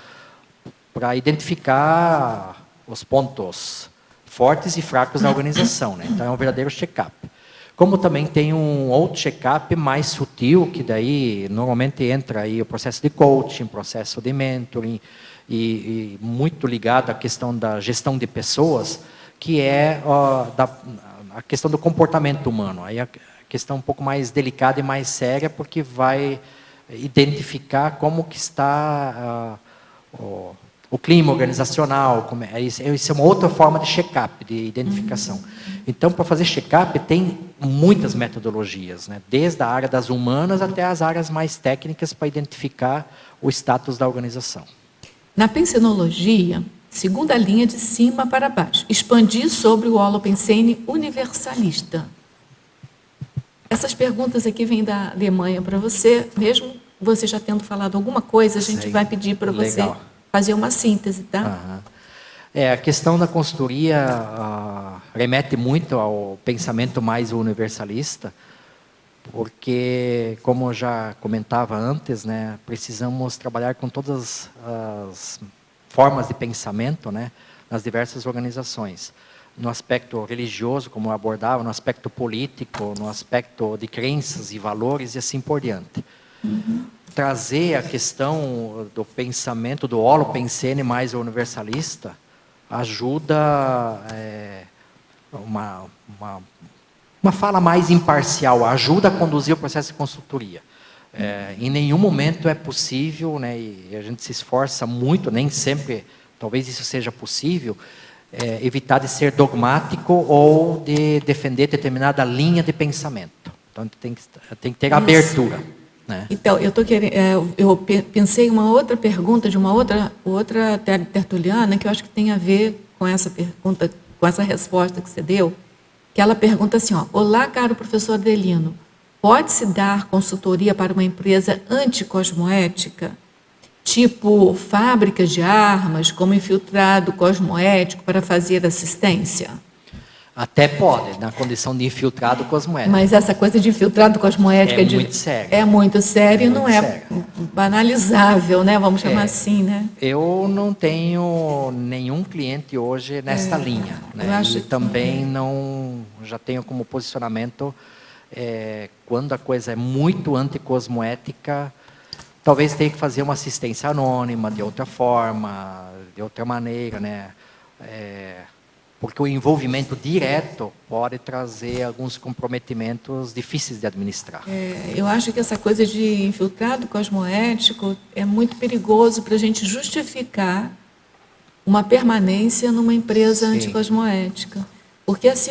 para identificar os pontos fortes e fracos da organização, né? Então é um verdadeiro check-up. Como também tem um outro check-up mais sutil, que daí normalmente entra aí o processo de coaching, processo de mentoring, e muito ligado à questão da gestão de pessoas, que é a questão do comportamento humano. Aí a questão um pouco mais delicada e mais séria, porque vai identificar como que está o clima organizacional. Isso é uma outra forma de check-up, de identificação. Então, para fazer check-up, tem muitas metodologias, né? Desde a área das humanas até as áreas mais técnicas para identificar o status da organização. Na pensenologia, 2ª linha de cima para baixo, expandir sobre o holopensene universalista. Essas perguntas aqui vêm da Alemanha para você, mesmo você já tendo falado alguma coisa, a gente vai pedir para você fazer uma síntese, tá? A questão da consultoria remete muito ao pensamento mais universalista, porque, como eu já comentava antes, né, precisamos trabalhar com todas as formas de pensamento, né, nas diversas organizações. No aspecto religioso, como eu abordava, no aspecto político, no aspecto de crenças e valores e assim por diante. Trazer a questão do pensamento do holopensene mais universalista ajuda uma fala mais imparcial, ajuda a conduzir o processo de consultoria. Em nenhum momento é possível, né, e a gente se esforça muito, nem sempre, talvez isso seja possível, evitar de ser dogmático ou de defender determinada linha de pensamento. Então, tem que ter abertura. Né? Então, eu pensei em uma outra pergunta de uma outra tertuliana que eu acho que tem a ver com essa pergunta, com essa resposta que você deu, que ela pergunta assim, olá, caro professor Adelino, pode-se dar consultoria para uma empresa anticosmoética? Tipo fábricas de armas, como infiltrado cosmoético para fazer assistência? Até pode, na condição de infiltrado cosmoético. Mas essa coisa de infiltrado cosmoético é muito sério. É muito sério e não é banalizável, né? Vamos chamar assim, né? Eu não tenho nenhum cliente hoje nesta linha, né? Eu acho também não, já tenho como posicionamento, quando a coisa é muito anticosmoética, talvez tenha que fazer uma assistência anônima, de outra forma, de outra maneira, né? porque o envolvimento direto pode trazer alguns comprometimentos difíceis de administrar. Eu acho que essa coisa de infiltrado cosmoético é muito perigoso para a gente justificar uma permanência numa empresa Sim. anticosmoética. Porque, assim,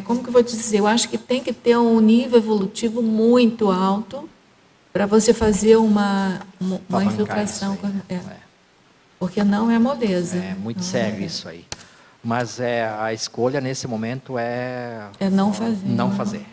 como que eu vou te dizer? Eu acho que tem que ter um nível evolutivo muito alto para você fazer uma infiltração. Porque não é moleza. É muito sério isso aí. Mas a escolha nesse momento é não fazer. Não fazer.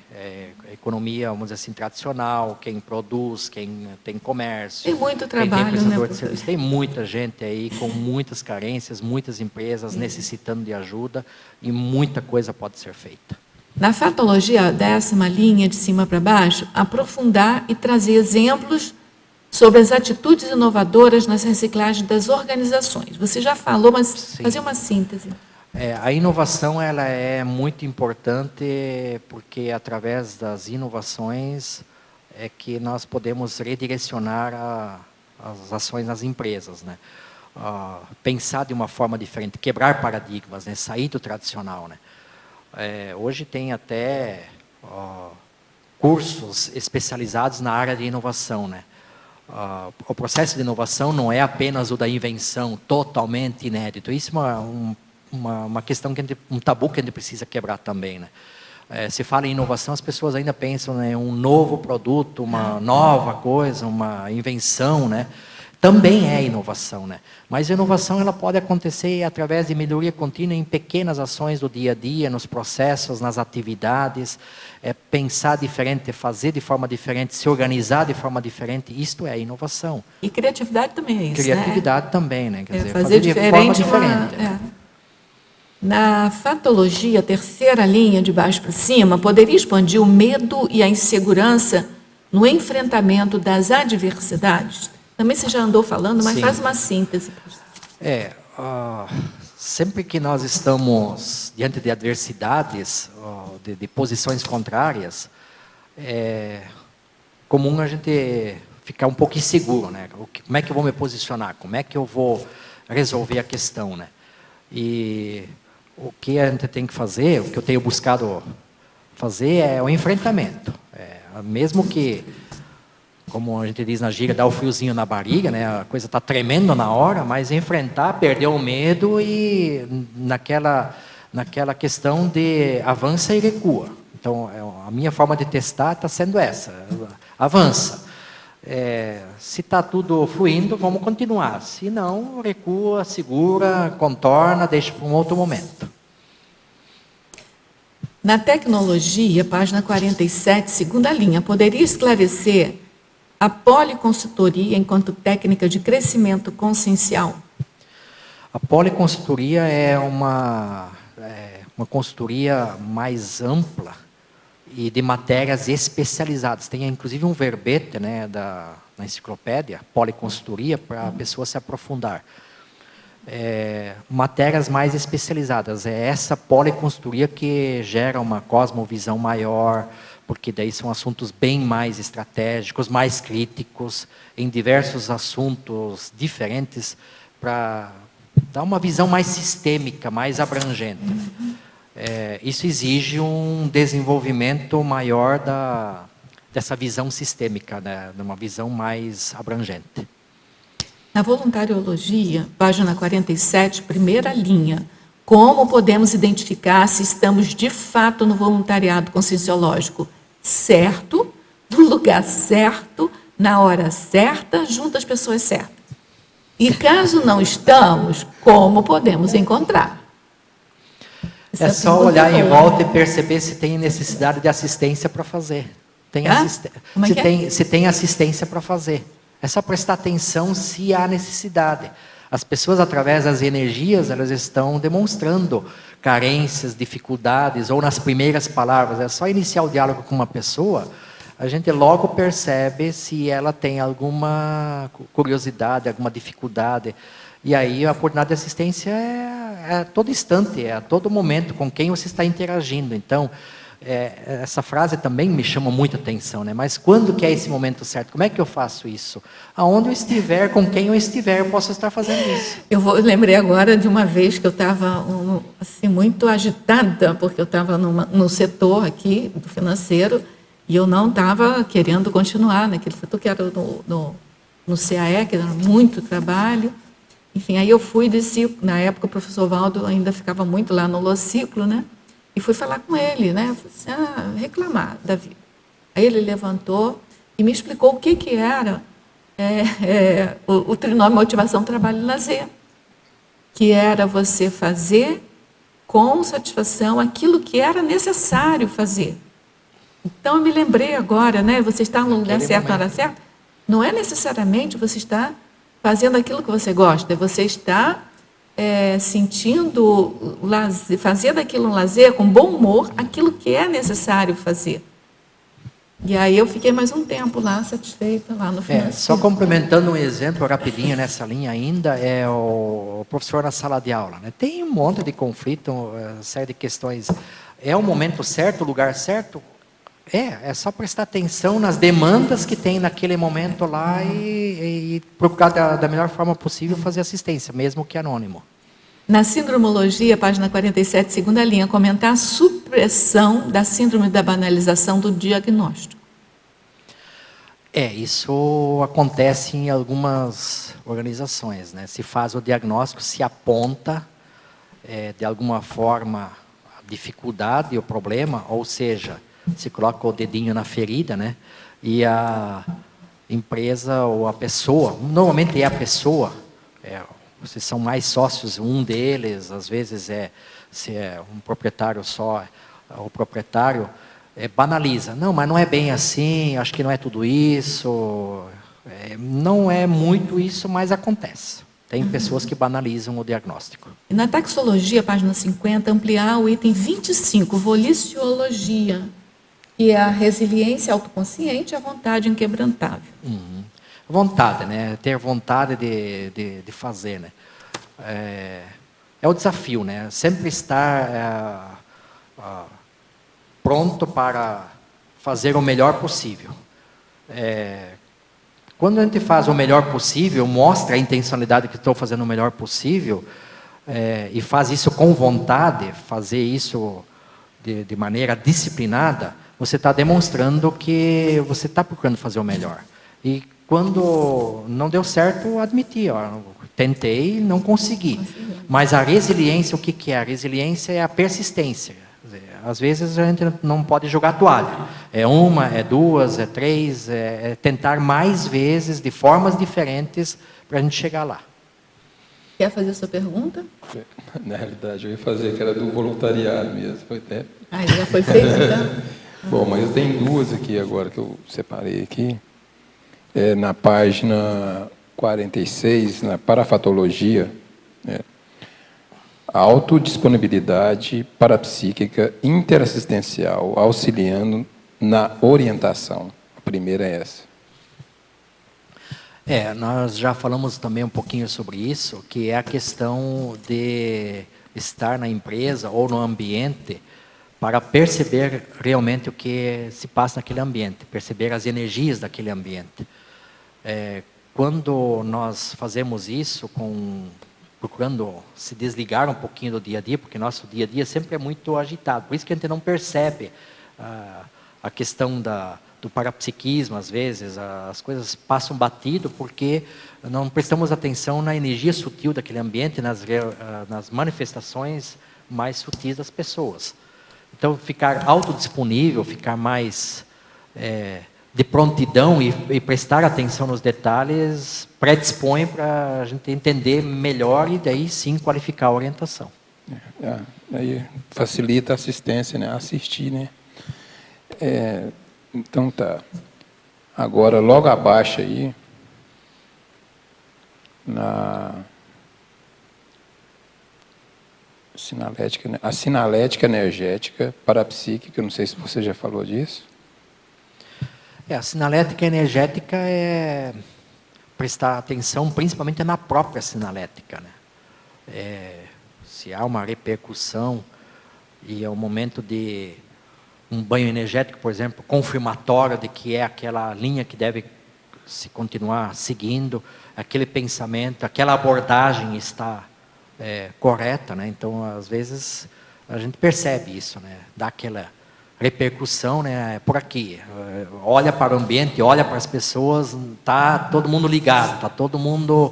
A economia, vamos dizer assim, tradicional, quem produz, quem tem comércio. Tem muito quem trabalho, tem prestador né? de serviço. Tem muita gente aí com muitas carências, muitas empresas necessitando de ajuda e muita coisa pode ser feita. Na fatologia, 10ª linha de cima para baixo, aprofundar e trazer exemplos sobre as atitudes inovadoras nas reciclagens das organizações. Você já falou, mas Sim. fazer uma síntese. A inovação ela é muito importante porque através das inovações é que nós podemos redirecionar as ações nas empresas, né? Pensar de uma forma diferente, quebrar paradigmas, né? Sair do tradicional, né? Hoje tem até cursos especializados na área de inovação, né? O processo de inovação não é apenas o da invenção totalmente inédito. Isso é uma questão, um tabu que a gente precisa quebrar também, né? Se fala em inovação, as pessoas ainda pensam em um novo produto, uma nova coisa, uma invenção, né? Também é inovação, né? Mas a inovação ela pode acontecer através de melhoria contínua em pequenas ações do dia a dia, nos processos, nas atividades, pensar diferente, fazer de forma diferente, se organizar de forma diferente, isto é inovação. E criatividade também é isso, criatividade também, né? Quer dizer, fazer de forma diferente. né? Na fatologia, 3ª linha, de baixo para cima, poderia expandir o medo e a insegurança no enfrentamento das adversidades? Também você já andou falando, mas Sim. faz uma síntese. Sempre que nós estamos diante de adversidades, de posições contrárias, é comum a gente ficar um pouco inseguro, né? Como é que eu vou me posicionar? Como é que eu vou resolver a questão, né? E o que a gente tem que fazer, o que eu tenho buscado fazer é o enfrentamento. Mesmo que, como a gente diz na gíria, dá o friozinho na barriga, né? A coisa está tremendo na hora, mas enfrentar, perder o medo e naquela questão de avança e recua. Então, a minha forma de testar está sendo essa, avança. Se está tudo fluindo, vamos continuar. Se não, recua, segura, contorna, deixa para um outro momento. Na tecnologia, página 47, 2ª linha, poderia esclarecer a policonsultoria enquanto técnica de crescimento consciencial? A policonsultoria é uma consultoria mais ampla e de matérias especializadas. Tem inclusive um verbete, né, na enciclopédia, policonsultoria, para a pessoa se aprofundar. Matérias mais especializadas. É essa policonsultoria que gera uma cosmovisão maior, porque daí são assuntos bem mais estratégicos, mais críticos, em diversos assuntos diferentes, para dar uma visão mais sistêmica, mais abrangente. Isso exige um desenvolvimento maior dessa visão sistêmica, né? De uma visão mais abrangente. Na voluntariologia, página 47, 1ª linha, como podemos identificar se estamos de fato no voluntariado conscienciológico certo, no lugar certo, na hora certa, junto às pessoas certas? E caso não estamos, como podemos encontrar? É só olhar em volta e perceber se tem necessidade de assistência para fazer. Se tem assistência para fazer. É só prestar atenção se há necessidade. As pessoas, através das energias, elas estão demonstrando carências, dificuldades, ou nas primeiras palavras. É só iniciar o diálogo com uma pessoa, a gente logo percebe se ela tem alguma curiosidade, alguma dificuldade. E aí a oportunidade de assistência é a todo instante, é a todo momento com quem você está interagindo. Então, essa frase também me chama muita atenção, né? Mas quando que é esse momento certo? Como é que eu faço isso? Aonde eu estiver, com quem eu estiver, eu posso estar fazendo isso. Eu lembrei agora de uma vez que eu estava assim, muito agitada, porque eu estava no setor aqui, do financeiro, e eu não estava querendo continuar naquele setor, que era no CAE, que era muito trabalho. Enfim, aí eu fui, desci, na época o professor Valdo ainda ficava muito lá no Lociclo, né? E fui falar com ele, né? Falei assim, reclamar da vida. Aí ele levantou e me explicou o que era o trinômio motivação, trabalho e lazer. Que era você fazer com satisfação aquilo que era necessário fazer. Então, eu me lembrei agora, né? Você está no lugar certo, na hora certa. Não é necessariamente você estar fazendo aquilo que você gosta, você está sentindo, fazendo aquilo um lazer, com bom humor, aquilo que é necessário fazer. E aí eu fiquei mais um tempo lá, satisfeita, lá no final. Só complementando um exemplo rapidinho nessa linha ainda, é o professor na sala de aula, né? Tem um monte de conflito, uma série de questões. É o momento certo, o lugar certo? É só prestar atenção nas demandas que tem naquele momento lá e procurar da melhor forma possível fazer assistência, mesmo que anônimo. Na sindromologia, página 47, segunda linha, comentar a supressão da síndrome da banalização do diagnóstico. Isso acontece em algumas organizações, né? Se faz o diagnóstico, se aponta de alguma forma a dificuldade, o problema, ou seja, se coloca o dedinho na ferida, né? E a empresa ou a pessoa, normalmente é a pessoa, vocês são mais sócios, um deles, às vezes se é um proprietário só, o proprietário banaliza. Não, mas não é bem assim, acho que não é tudo isso, não é muito isso, mas acontece. Tem pessoas que banalizam o diagnóstico. E na taxologia, página 50, ampliar o item 25, voliciologia, que é a resiliência autoconsciente e a vontade inquebrantável. Vontade, né? Ter vontade de fazer, né? É o desafio, né? Sempre estar pronto para fazer o melhor possível. Quando a gente faz o melhor possível, mostra a intencionalidade que estou fazendo o melhor possível, e faz isso com vontade, fazer isso de maneira disciplinada, você está demonstrando que você está procurando fazer o melhor. E quando não deu certo, admitir, tentei, não consegui. Mas a resiliência, o que é? A resiliência é a persistência. Às vezes a gente não pode jogar toalha. É uma, é duas, é três, é tentar mais vezes, de formas diferentes, para a gente chegar lá. Quer fazer a sua pergunta? Na realidade, eu ia fazer, que era do voluntariado mesmo. Já foi feito, então? Bom, mas tem duas aqui agora que eu separei aqui. Na página 46, na parafatologia, a autodisponibilidade parapsíquica interassistencial, auxiliando na orientação. A primeira é essa. Nós já falamos também um pouquinho sobre isso, que é a questão de estar na empresa ou no ambiente para perceber realmente o que se passa naquele ambiente, perceber as energias daquele ambiente. Quando nós fazemos isso, procurando se desligar um pouquinho do dia a dia, porque nosso dia a dia sempre é muito agitado, por isso que a gente não percebe a questão do parapsiquismo, às vezes, as coisas passam batido, porque não prestamos atenção na energia sutil daquele ambiente, nas manifestações mais sutis das pessoas. Então, ficar autodisponível, ficar mais de prontidão e prestar atenção nos detalhes, predispõe para a gente entender melhor e daí sim qualificar a orientação. Aí facilita a assistência, né? Assistir, né? Então tá. Agora, logo abaixo aí, na sinalética, né? A sinalética energética parapsíquica, não sei se você já falou disso. A sinalética energética é prestar atenção principalmente na própria sinalética, né? Se há uma repercussão e é o momento de um banho energético, por exemplo, confirmatório de que é aquela linha que deve se continuar seguindo, aquele pensamento, aquela abordagem está correta, né? Então, às vezes, a gente percebe isso, né? Dá aquela repercussão, né? Por aqui, olha para o ambiente, olha para as pessoas, está todo mundo ligado, está todo mundo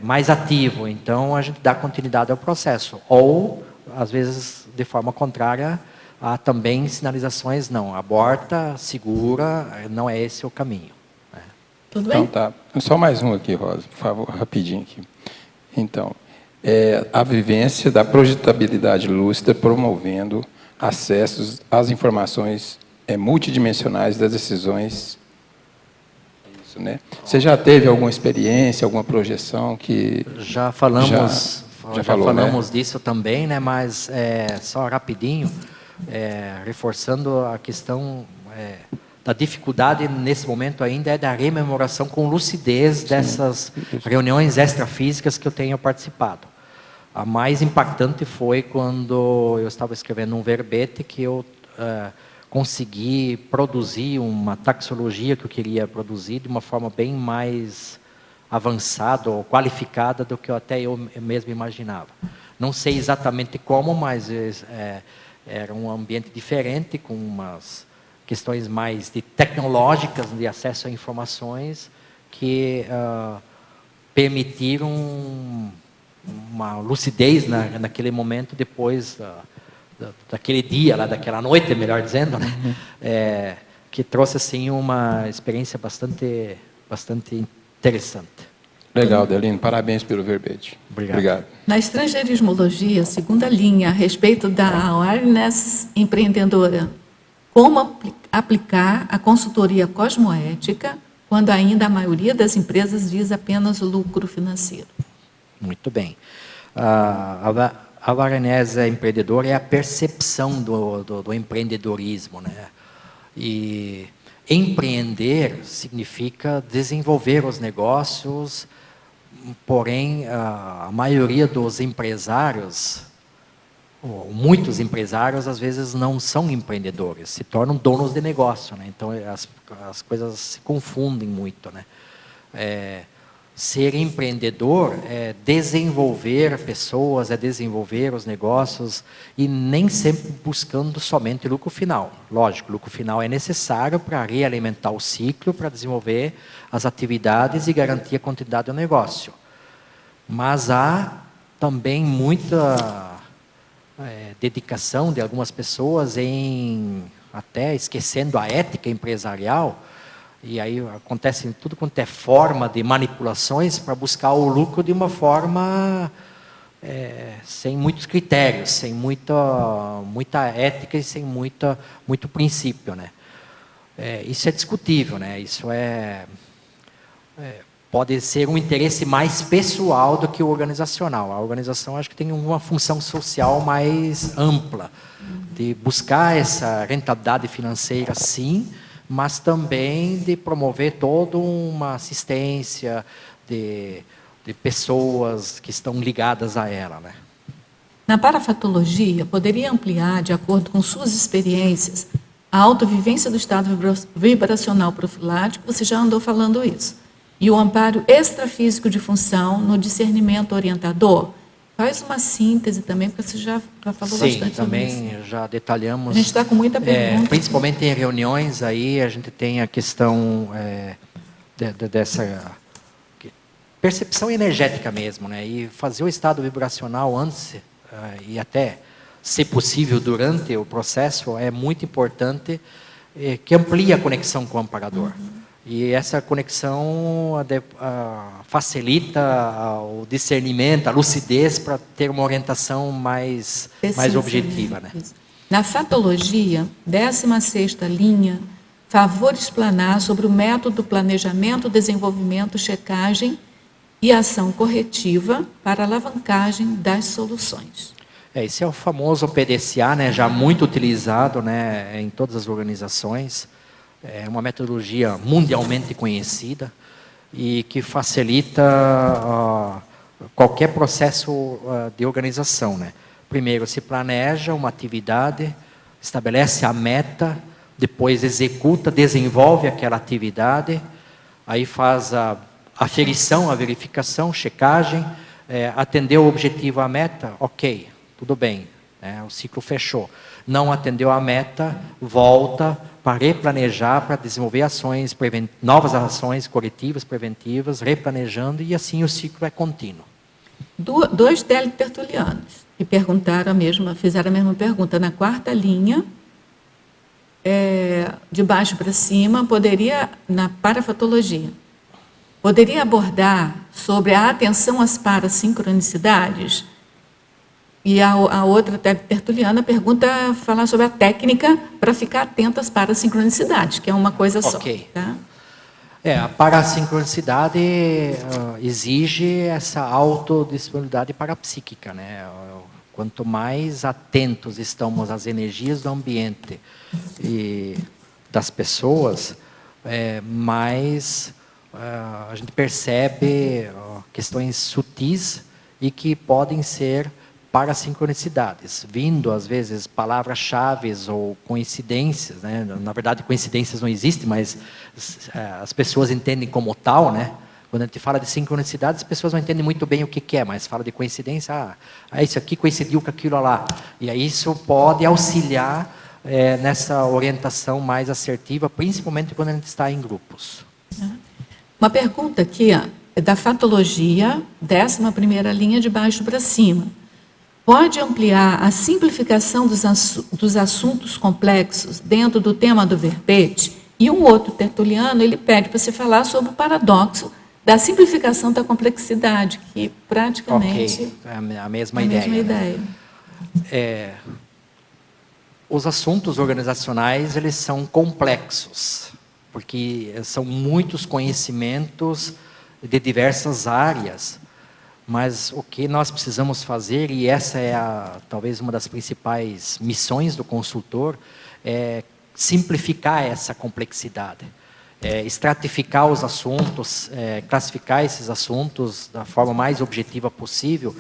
mais ativo, então a gente dá continuidade ao processo, ou, às vezes, de forma contrária, há também sinalizações, não, aborta, segura, não é esse o caminho. Né? Tudo bem? Então, tá. Só mais um aqui, Rosa, por favor, rapidinho aqui. Então, a vivência da projetabilidade lúcida promovendo acessos às informações multidimensionais das decisões. Isso, né? Você já teve alguma experiência, alguma projeção que... Já falamos, já falamos, né? disso também, né? Mas só rapidinho, reforçando a questão da dificuldade nesse momento ainda da rememoração com lucidez dessas reuniões extrafísicas que eu tenho participado. A mais impactante foi quando eu estava escrevendo um verbete que eu consegui produzir uma taxologia que eu queria produzir de uma forma bem mais avançada ou qualificada do que até eu mesmo imaginava. Não sei exatamente como, mas era um ambiente diferente, com umas questões mais tecnológicas de acesso a informações que permitiram uma lucidez naquele momento, depois daquele dia, daquela noite, melhor dizendo, né? Que trouxe assim uma experiência bastante interessante. Legal, Delino, parabéns pelo verbete. Obrigado. Na estrangeirismologia, segunda linha, a respeito da awareness empreendedora, como aplicar a consultoria cosmoética quando ainda a maioria das empresas visa apenas o lucro financeiro? Muito bem. A awareness empreendedora é a percepção do empreendedorismo, né? E empreender significa desenvolver os negócios, porém, a maioria dos empresários, ou muitos empresários, às vezes não são empreendedores, se tornam donos de negócio, né? Então, as coisas se confundem muito, né? Ser empreendedor é desenvolver pessoas, é desenvolver os negócios e nem sempre buscando somente lucro final. Lógico, lucro final é necessário para realimentar o ciclo, para desenvolver as atividades e garantir a continuidade do negócio. Mas há também muita dedicação de algumas pessoas em até esquecendo a ética empresarial. E aí acontece tudo quanto é forma de manipulações para buscar o lucro de uma forma sem muitos critérios, sem muita ética e sem muito princípio, né? Isso é discutível, né? Isso pode ser um interesse mais pessoal do que o organizacional. A organização acho que tem uma função social mais ampla, de buscar essa rentabilidade financeira, sim, mas também de promover toda uma assistência de pessoas que estão ligadas a ela, né? Na parafatologia, poderia ampliar, de acordo com suas experiências, a autovivência do estado vibracional profilático, você já andou falando isso, e o amparo extrafísico de função no discernimento orientador? Faz uma síntese também, porque você já falou bastante sobre isso. Sim, também já detalhamos. A gente está com muita pergunta. Principalmente em reuniões, aí a gente tem a questão dessa percepção energética mesmo, né? E fazer o estado vibracional antes e até, se possível, durante o processo, é muito importante, que amplie a conexão com o amparador. E essa conexão facilita o discernimento, a lucidez, para ter uma orientação mais objetiva, né? Na fatologia, 16ª linha, favor explanar sobre o método do planejamento, desenvolvimento, checagem e ação corretiva para alavancagem das soluções. Esse é o famoso PDCA, né? Já muito utilizado, né, em todas as organizações. É uma metodologia mundialmente conhecida e que facilita qualquer processo de organização, né? Primeiro, se planeja uma atividade, estabelece a meta, depois executa, desenvolve aquela atividade, aí faz a aferição, a verificação, checagem, atendeu o objetivo, a meta, ok, tudo bem, o ciclo fechou. Não atendeu a meta, volta para replanejar, para desenvolver ações, novas ações coletivas, preventivas, replanejando, e assim o ciclo é contínuo. Dois teletertulianos que fizeram a mesma pergunta. Na quarta linha, de baixo para cima, na parafatologia, poderia abordar sobre a atenção às parassincronicidades? E a outra tertuliana falar sobre a técnica para ficar atento às parassincronicidades, que é uma coisa só. Ok. Tá? A parassincronicidade exige essa autodisponibilidade parapsíquica, né? Quanto mais atentos estamos às energias do ambiente e das pessoas, mais a gente percebe questões sutis e que podem ser parassincronicidades, vindo às vezes palavras-chave ou coincidências, né? Na verdade coincidências não existem, mas as pessoas entendem como tal, né? Quando a gente fala de sincronicidade, as pessoas não entendem muito bem o que é, mas fala de coincidência, isso aqui coincidiu com aquilo lá, e aí isso pode auxiliar nessa orientação mais assertiva, principalmente quando a gente está em grupos. Uma pergunta aqui, da fatologia, 11ª linha de baixo para cima. Pode ampliar a simplificação dos assuntos complexos dentro do tema do verbete? E um outro tertuliano, ele pede para você falar sobre o paradoxo da simplificação da complexidade, que praticamente é a mesma ideia. Os assuntos organizacionais, eles são complexos, porque são muitos conhecimentos de diversas áreas. Mas o que nós precisamos fazer, e essa é talvez uma das principais missões do consultor, é simplificar essa complexidade, estratificar os assuntos, classificar esses assuntos da forma mais objetiva possível,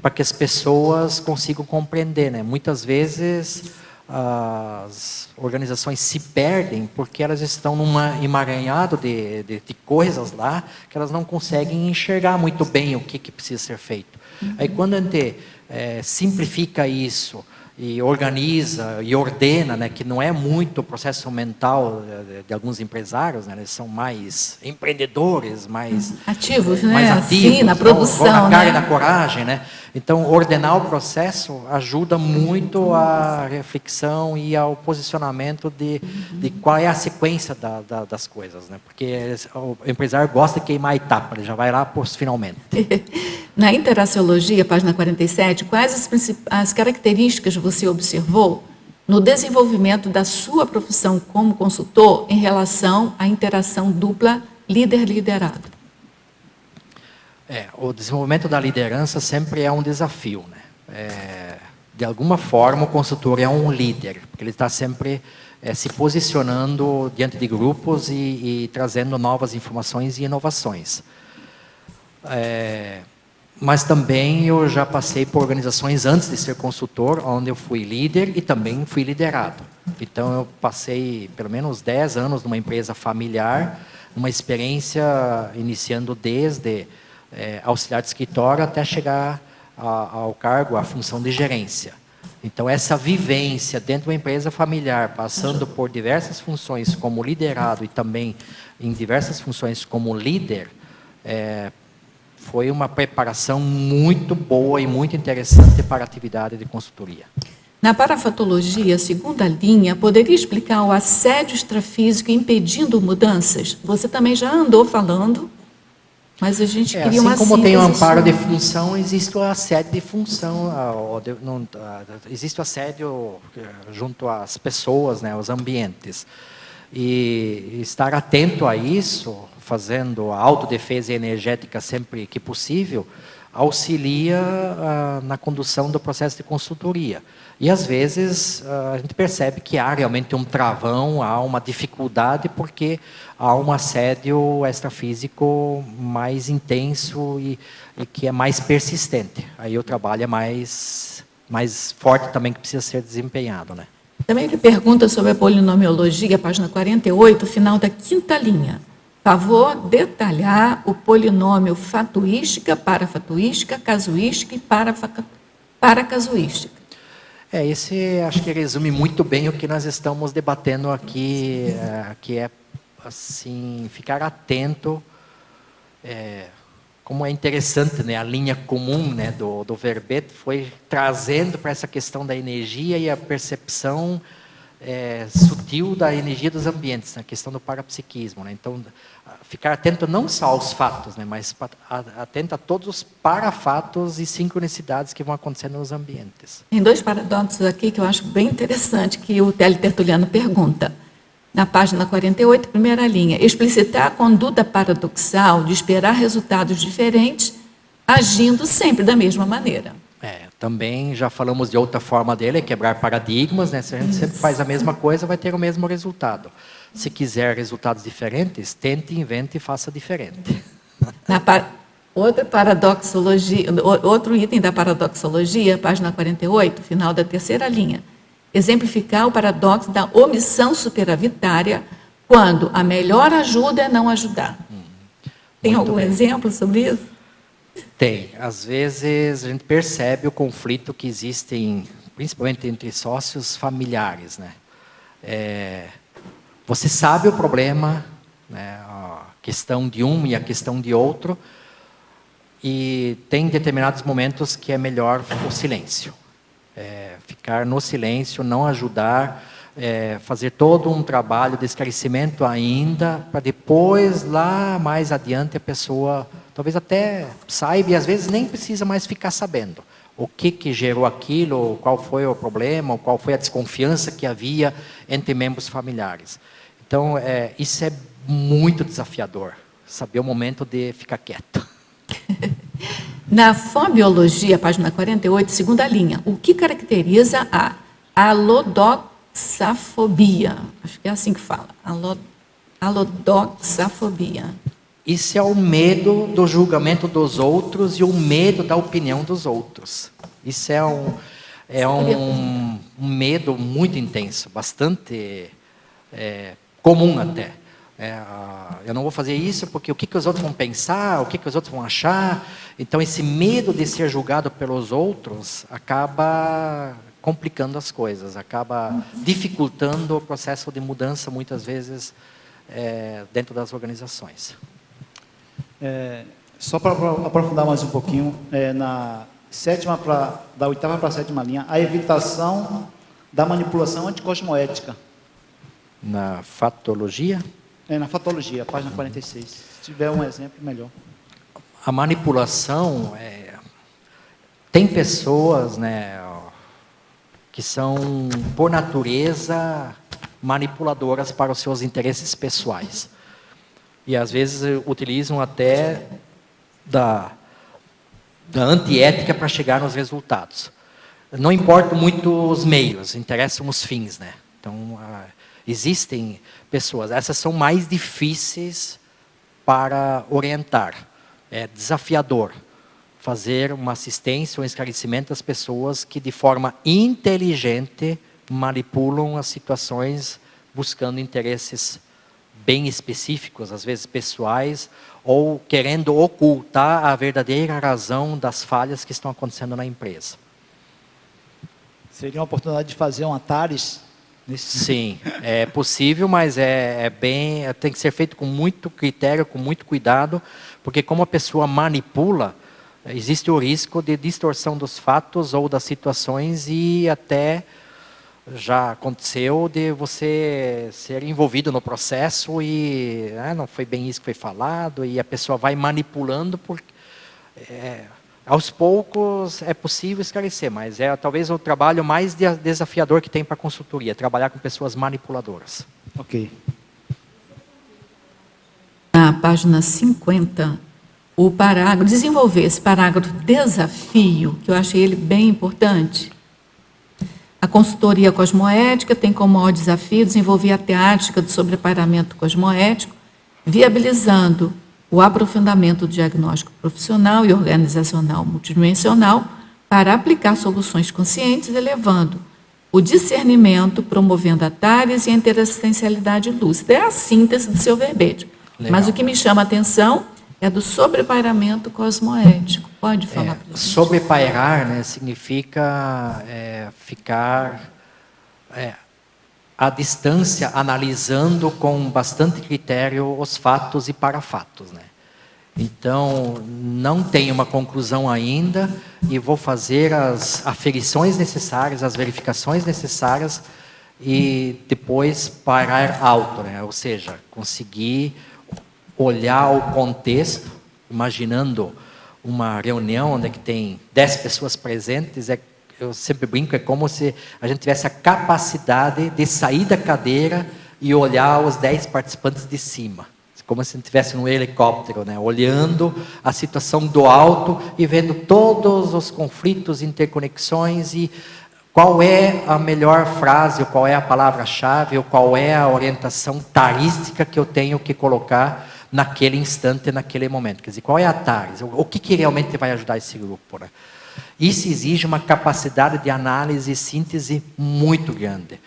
para que as pessoas consigam compreender, né? Muitas vezes as organizações se perdem porque elas estão num emaranhado de coisas lá que elas não conseguem enxergar muito bem o que precisa ser feito. Aí quando a gente simplifica isso e organiza e ordena, né, que não é muito o processo mental de alguns empresários, né, eles são mais empreendedores, mais ativos, mais né? ativos, Sim, na produção, na cara e né? na coragem, né? Então, ordenar o processo ajuda muito a reflexão e ao posicionamento de qual é a sequência das coisas, né? Porque o empresário gosta de queimar a etapa, ele já vai lá por finalmente. Na interaciologia, página 47, quais as características você observou no desenvolvimento da sua profissão como consultor em relação à interação dupla líder-liderado? O desenvolvimento da liderança sempre é um desafio, né? De alguma forma, o consultor é um líder, porque ele está sempre se posicionando diante de grupos e trazendo novas informações e inovações. Mas também eu já passei por organizações antes de ser consultor, onde eu fui líder e também fui liderado. Então, eu passei pelo menos 10 anos numa empresa familiar, uma experiência iniciando desde auxiliar de escritório até chegar ao cargo, à função de gerência. Então, essa vivência dentro de uma empresa familiar, passando por diversas funções como liderado e também em diversas funções como líder, foi uma preparação muito boa e muito interessante para a atividade de consultoria. Na parafatologia, segunda linha, poderia explicar o assédio extrafísico impedindo mudanças? Você também já andou falando, mas a gente queria uma síntese. Assim como tem o amparo de função, existe o assédio de função, existe o assédio junto às pessoas, né, aos ambientes. E estar atento a isso, fazendo a autodefesa energética sempre que possível, auxilia na condução do processo de consultoria. E, às vezes, a gente percebe que há realmente um travão, há uma dificuldade, porque há um assédio extrafísico mais intenso e que é mais persistente. Aí o trabalho é mais forte também, que precisa ser desempenhado, né? Também ele pergunta sobre a polinomiologia, página 48, final da 5ª linha. Favor detalhar o polinômio fatuística, parafatuística, casuística e paracasuística. Esse acho que resume muito bem o que nós estamos debatendo aqui, que é assim, ficar atento, como é interessante, né, a linha comum, né, do verbete foi trazendo para essa questão da energia e a percepção sutil da energia dos ambientes, na questão do parapsiquismo, né? Então, ficar atento não só aos fatos, né, mas atento a todos os parafatos e sincronicidades que vão acontecendo nos ambientes. Tem 2 paradoxos aqui que eu acho bem interessante, que o teletertuliano pergunta. Na página 48, primeira linha, explicitar a conduta paradoxal de esperar resultados diferentes, agindo sempre da mesma maneira. Também já falamos de outra forma dele, quebrar paradigmas, né? Se a gente sempre faz a mesma coisa, vai ter o mesmo resultado. Se quiser resultados diferentes, tente, invente e faça diferente. Outro item da paradoxologia, página 48, final da 3ª linha. Exemplificar o paradoxo da omissão superavitária quando a melhor ajuda é não ajudar. Tem algum exemplo sobre isso? Tem. Às vezes a gente percebe o conflito que existe, principalmente entre sócios familiares, né? Você sabe o problema, né, a questão de um e a questão de outro, e tem determinados momentos que é melhor o silêncio. Ficar no silêncio, não ajudar, fazer todo um trabalho de esclarecimento ainda, para depois, lá mais adiante, a pessoa talvez até saiba, e às vezes nem precisa mais ficar sabendo o que gerou aquilo, qual foi o problema, qual foi a desconfiança que havia entre membros familiares. Então, isso é muito desafiador, saber o momento de ficar quieto. Na fobiologia, página 48, 2ª linha, o que caracteriza a alodoxafobia? Acho que é assim que fala, alodoxafobia. Isso é o medo do julgamento dos outros e o medo da opinião dos outros. Isso é um medo muito intenso, bastante comum até. Eu não vou fazer isso porque o que os outros vão pensar, o que os outros vão achar. Então, esse medo de ser julgado pelos outros acaba complicando as coisas, acaba dificultando o processo de mudança, muitas vezes, dentro das organizações. Só para aprofundar mais um pouquinho, da 8ª para a 7ª linha, a evitação da manipulação anticosmoética. Na fatologia? Na fatologia, página 46. Se tiver um exemplo, melhor. A manipulação, tem pessoas, né, que são, por natureza, manipuladoras para os seus interesses pessoais. E, às vezes, utilizam até da antiética para chegar nos resultados. Não importam muito os meios, interessam os fins, né? Então, existem pessoas, essas são mais difíceis para orientar. É desafiador fazer uma assistência ou um esclarecimento às pessoas que, de forma inteligente, manipulam as situações buscando interesses bem específicos, às vezes pessoais, ou querendo ocultar a verdadeira razão das falhas que estão acontecendo na empresa. Seria uma oportunidade de fazer um Ataris? Sim, é possível, mas tem que ser feito com muito critério, com muito cuidado, porque como a pessoa manipula, existe o risco de distorção dos fatos ou das situações, e até já aconteceu de você ser envolvido no processo e não foi bem isso que foi falado, e a pessoa vai manipulando, porque aos poucos é possível esclarecer, mas talvez o trabalho mais desafiador que tem para a consultoria, trabalhar com pessoas manipuladoras. Ok. Na página 50, o parágrafo, desenvolver esse parágrafo desafio, que eu achei ele bem importante. A consultoria cosmoética tem como maior desafio desenvolver a teática do sobrepairamento cosmoético, viabilizando o aprofundamento do diagnóstico profissional e organizacional multidimensional para aplicar soluções conscientes, elevando o discernimento, promovendo a TARES e a interassistencialidade lúcida. É a síntese do seu verbete. Legal. Mas o que me chama a atenção é do sobrepairamento cosmoético. Pode falar para a gente? Sobrepairar, né, significa ficar à distância, analisando com bastante critério os fatos e parafatos, né? Então, não tenho uma conclusão ainda e vou fazer as aferições necessárias, as verificações necessárias e depois parar alto, né? Ou seja, conseguir olhar o contexto, imaginando uma reunião onde tem 10 pessoas presentes, eu sempre brinco, é como se a gente tivesse a capacidade de sair da cadeira e olhar os 10 participantes de cima. Como se estivesse num helicóptero, né? Olhando a situação do alto e vendo todos os conflitos, interconexões e qual é a melhor frase, ou qual é a palavra-chave, ou qual é a orientação tarística que eu tenho que colocar naquele instante, naquele momento. Quer dizer, qual é a TARES? O que realmente vai ajudar esse grupo, né? Isso exige uma capacidade de análise e síntese muito grande,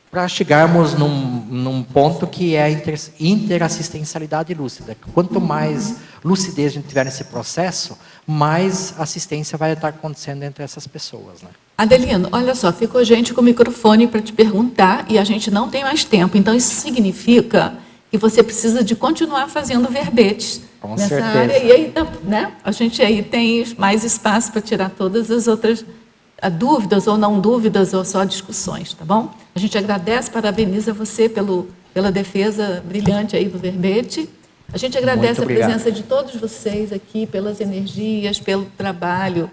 para chegarmos num ponto que é a interassistencialidade lúcida. Quanto mais lucidez a gente tiver nesse processo, mais assistência vai estar acontecendo entre essas pessoas, né? Adelino, olha só, ficou gente com o microfone para te perguntar e a gente não tem mais tempo. Então, isso significa que você precisa de continuar fazendo verbetes nessa certeza. área. E aí, né, a gente aí tem mais espaço para tirar todas as outras dúvidas ou não dúvidas ou só discussões, tá bom? A gente agradece, parabeniza você pela defesa brilhante aí do verbete. A gente agradece a presença de todos vocês aqui, pelas energias, pelo trabalho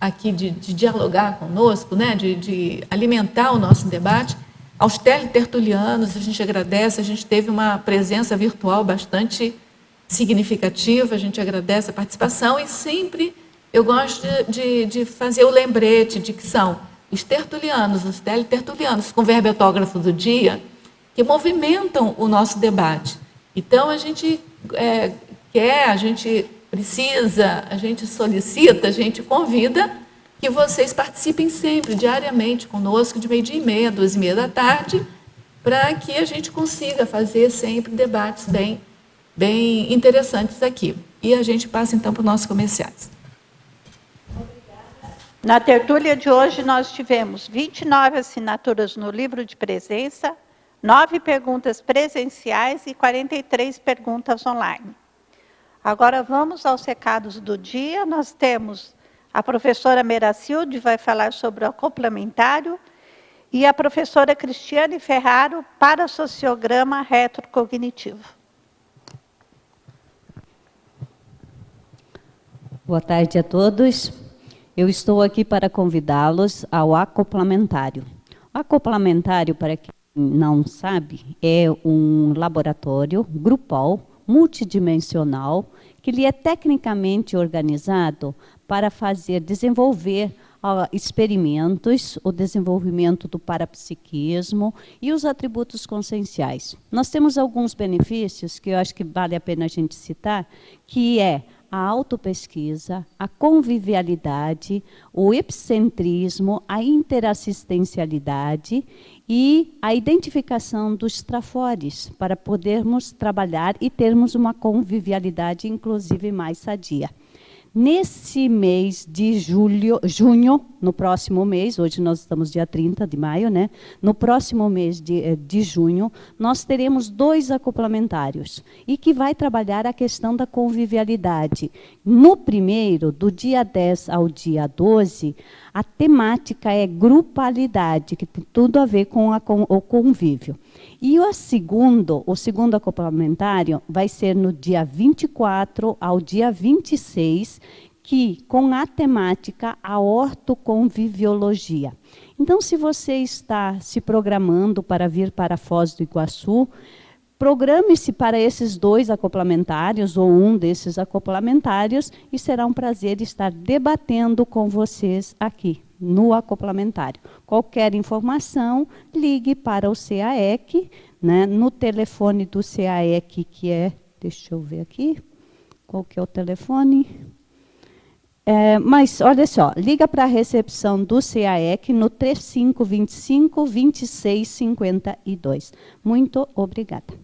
aqui de dialogar conosco, né? de alimentar o nosso debate. Aos teletertulianos, a gente agradece, a gente teve uma presença virtual bastante significativa, a gente agradece a participação e sempre eu gosto de fazer o lembrete de que são os tertulianos, os teletertulianos, com verbetógrafo do dia, que movimentam o nosso debate. Então, a gente quer, a gente precisa, a gente solicita, a gente convida que vocês participem sempre, diariamente, conosco, de 12h30 a 2h30 da tarde, para que a gente consiga fazer sempre debates bem interessantes aqui. E a gente passa, então, para os nossos comerciais. Na tertúlia de hoje, nós tivemos 29 assinaturas no livro de presença, 9 perguntas presenciais e 43 perguntas online. Agora, vamos aos recados do dia. Nós temos a professora Meracilde, vai falar sobre o complementário, e a professora Cristiane Ferraro, para sociograma retrocognitivo. Boa tarde a todos. Eu estou aqui para convidá-los ao acoplamentário. O acoplamentário, para quem não sabe, é um laboratório grupal, multidimensional, que ele é tecnicamente organizado para desenvolver experimentos, o desenvolvimento do parapsiquismo e os atributos conscienciais. Nós temos alguns benefícios que eu acho que vale a pena a gente citar, que é a autopesquisa, a convivialidade, o epicentrismo, a interassistencialidade e a identificação dos trafores, para podermos trabalhar e termos uma convivialidade, inclusive, mais sadia. Nesse mês de junho, no próximo mês, hoje nós estamos dia 30 de maio, né? No próximo mês de junho, nós teremos 2 acoplamentários, e que vai trabalhar a questão da convivialidade. No primeiro, do dia 10 ao dia 12, a temática é grupalidade, que tem tudo a ver com o convívio. E o segundo acoplamentário vai ser no dia 24 ao dia 26, que com a temática a ortoconviviologia. Então, se você está se programando para vir para Foz do Iguaçu, programe-se para esses 2 acoplamentários, ou um desses acoplamentários, e será um prazer estar debatendo com vocês aqui, no acoplamentário. Qualquer informação, ligue para o CAEC, né, no telefone do CAEC, que é, deixa eu ver aqui, qual que é o telefone? Mas, olha só, liga para a recepção do CAEC no 3525-2652. Muito obrigada.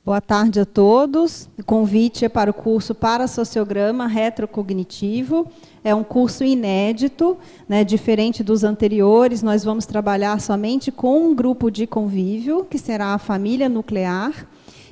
Boa tarde a todos. O convite é para o curso Parasociograma Retrocognitivo. É um curso inédito, né, diferente dos anteriores. Nós vamos trabalhar somente com um grupo de convívio, que será a família nuclear.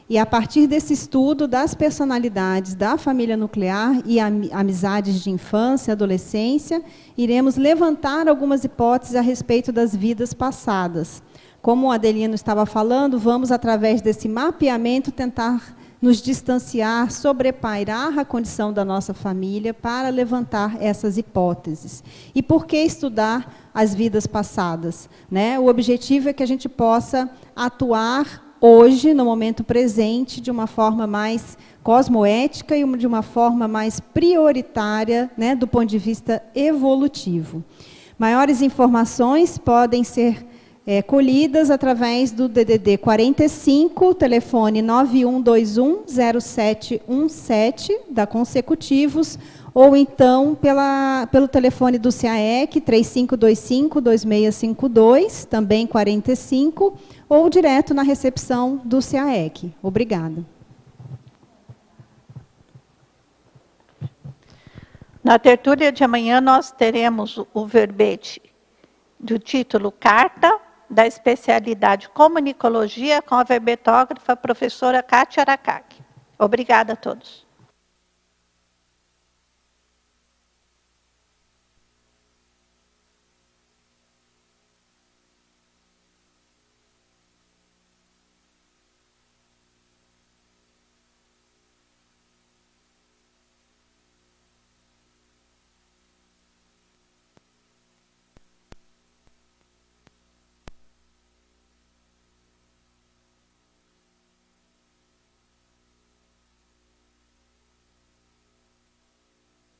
E a partir desse estudo das personalidades da família nuclear e amizades de infância e adolescência, iremos levantar algumas hipóteses a respeito das vidas passadas. Como o Adelino estava falando, vamos, através desse mapeamento, tentar nos distanciar, sobrepairar a condição da nossa família para levantar essas hipóteses. E por que estudar as vidas passadas, né? O objetivo é que a gente possa atuar hoje, no momento presente, de uma forma mais cosmoética e de uma forma mais prioritária, né, do ponto de vista evolutivo. Maiores informações podem ser colhidas através do DDD 45, telefone 9121-0717, da Consecutivos, ou então pelo telefone do CAEC, 3525-2652, também 45, ou direto na recepção do CAEC. Obrigada. Na tertúlia de amanhã, nós teremos o verbete do título Carta, da especialidade Comunicologia, com a verbetógrafa professora Kátia Aracaki. Obrigada a todos.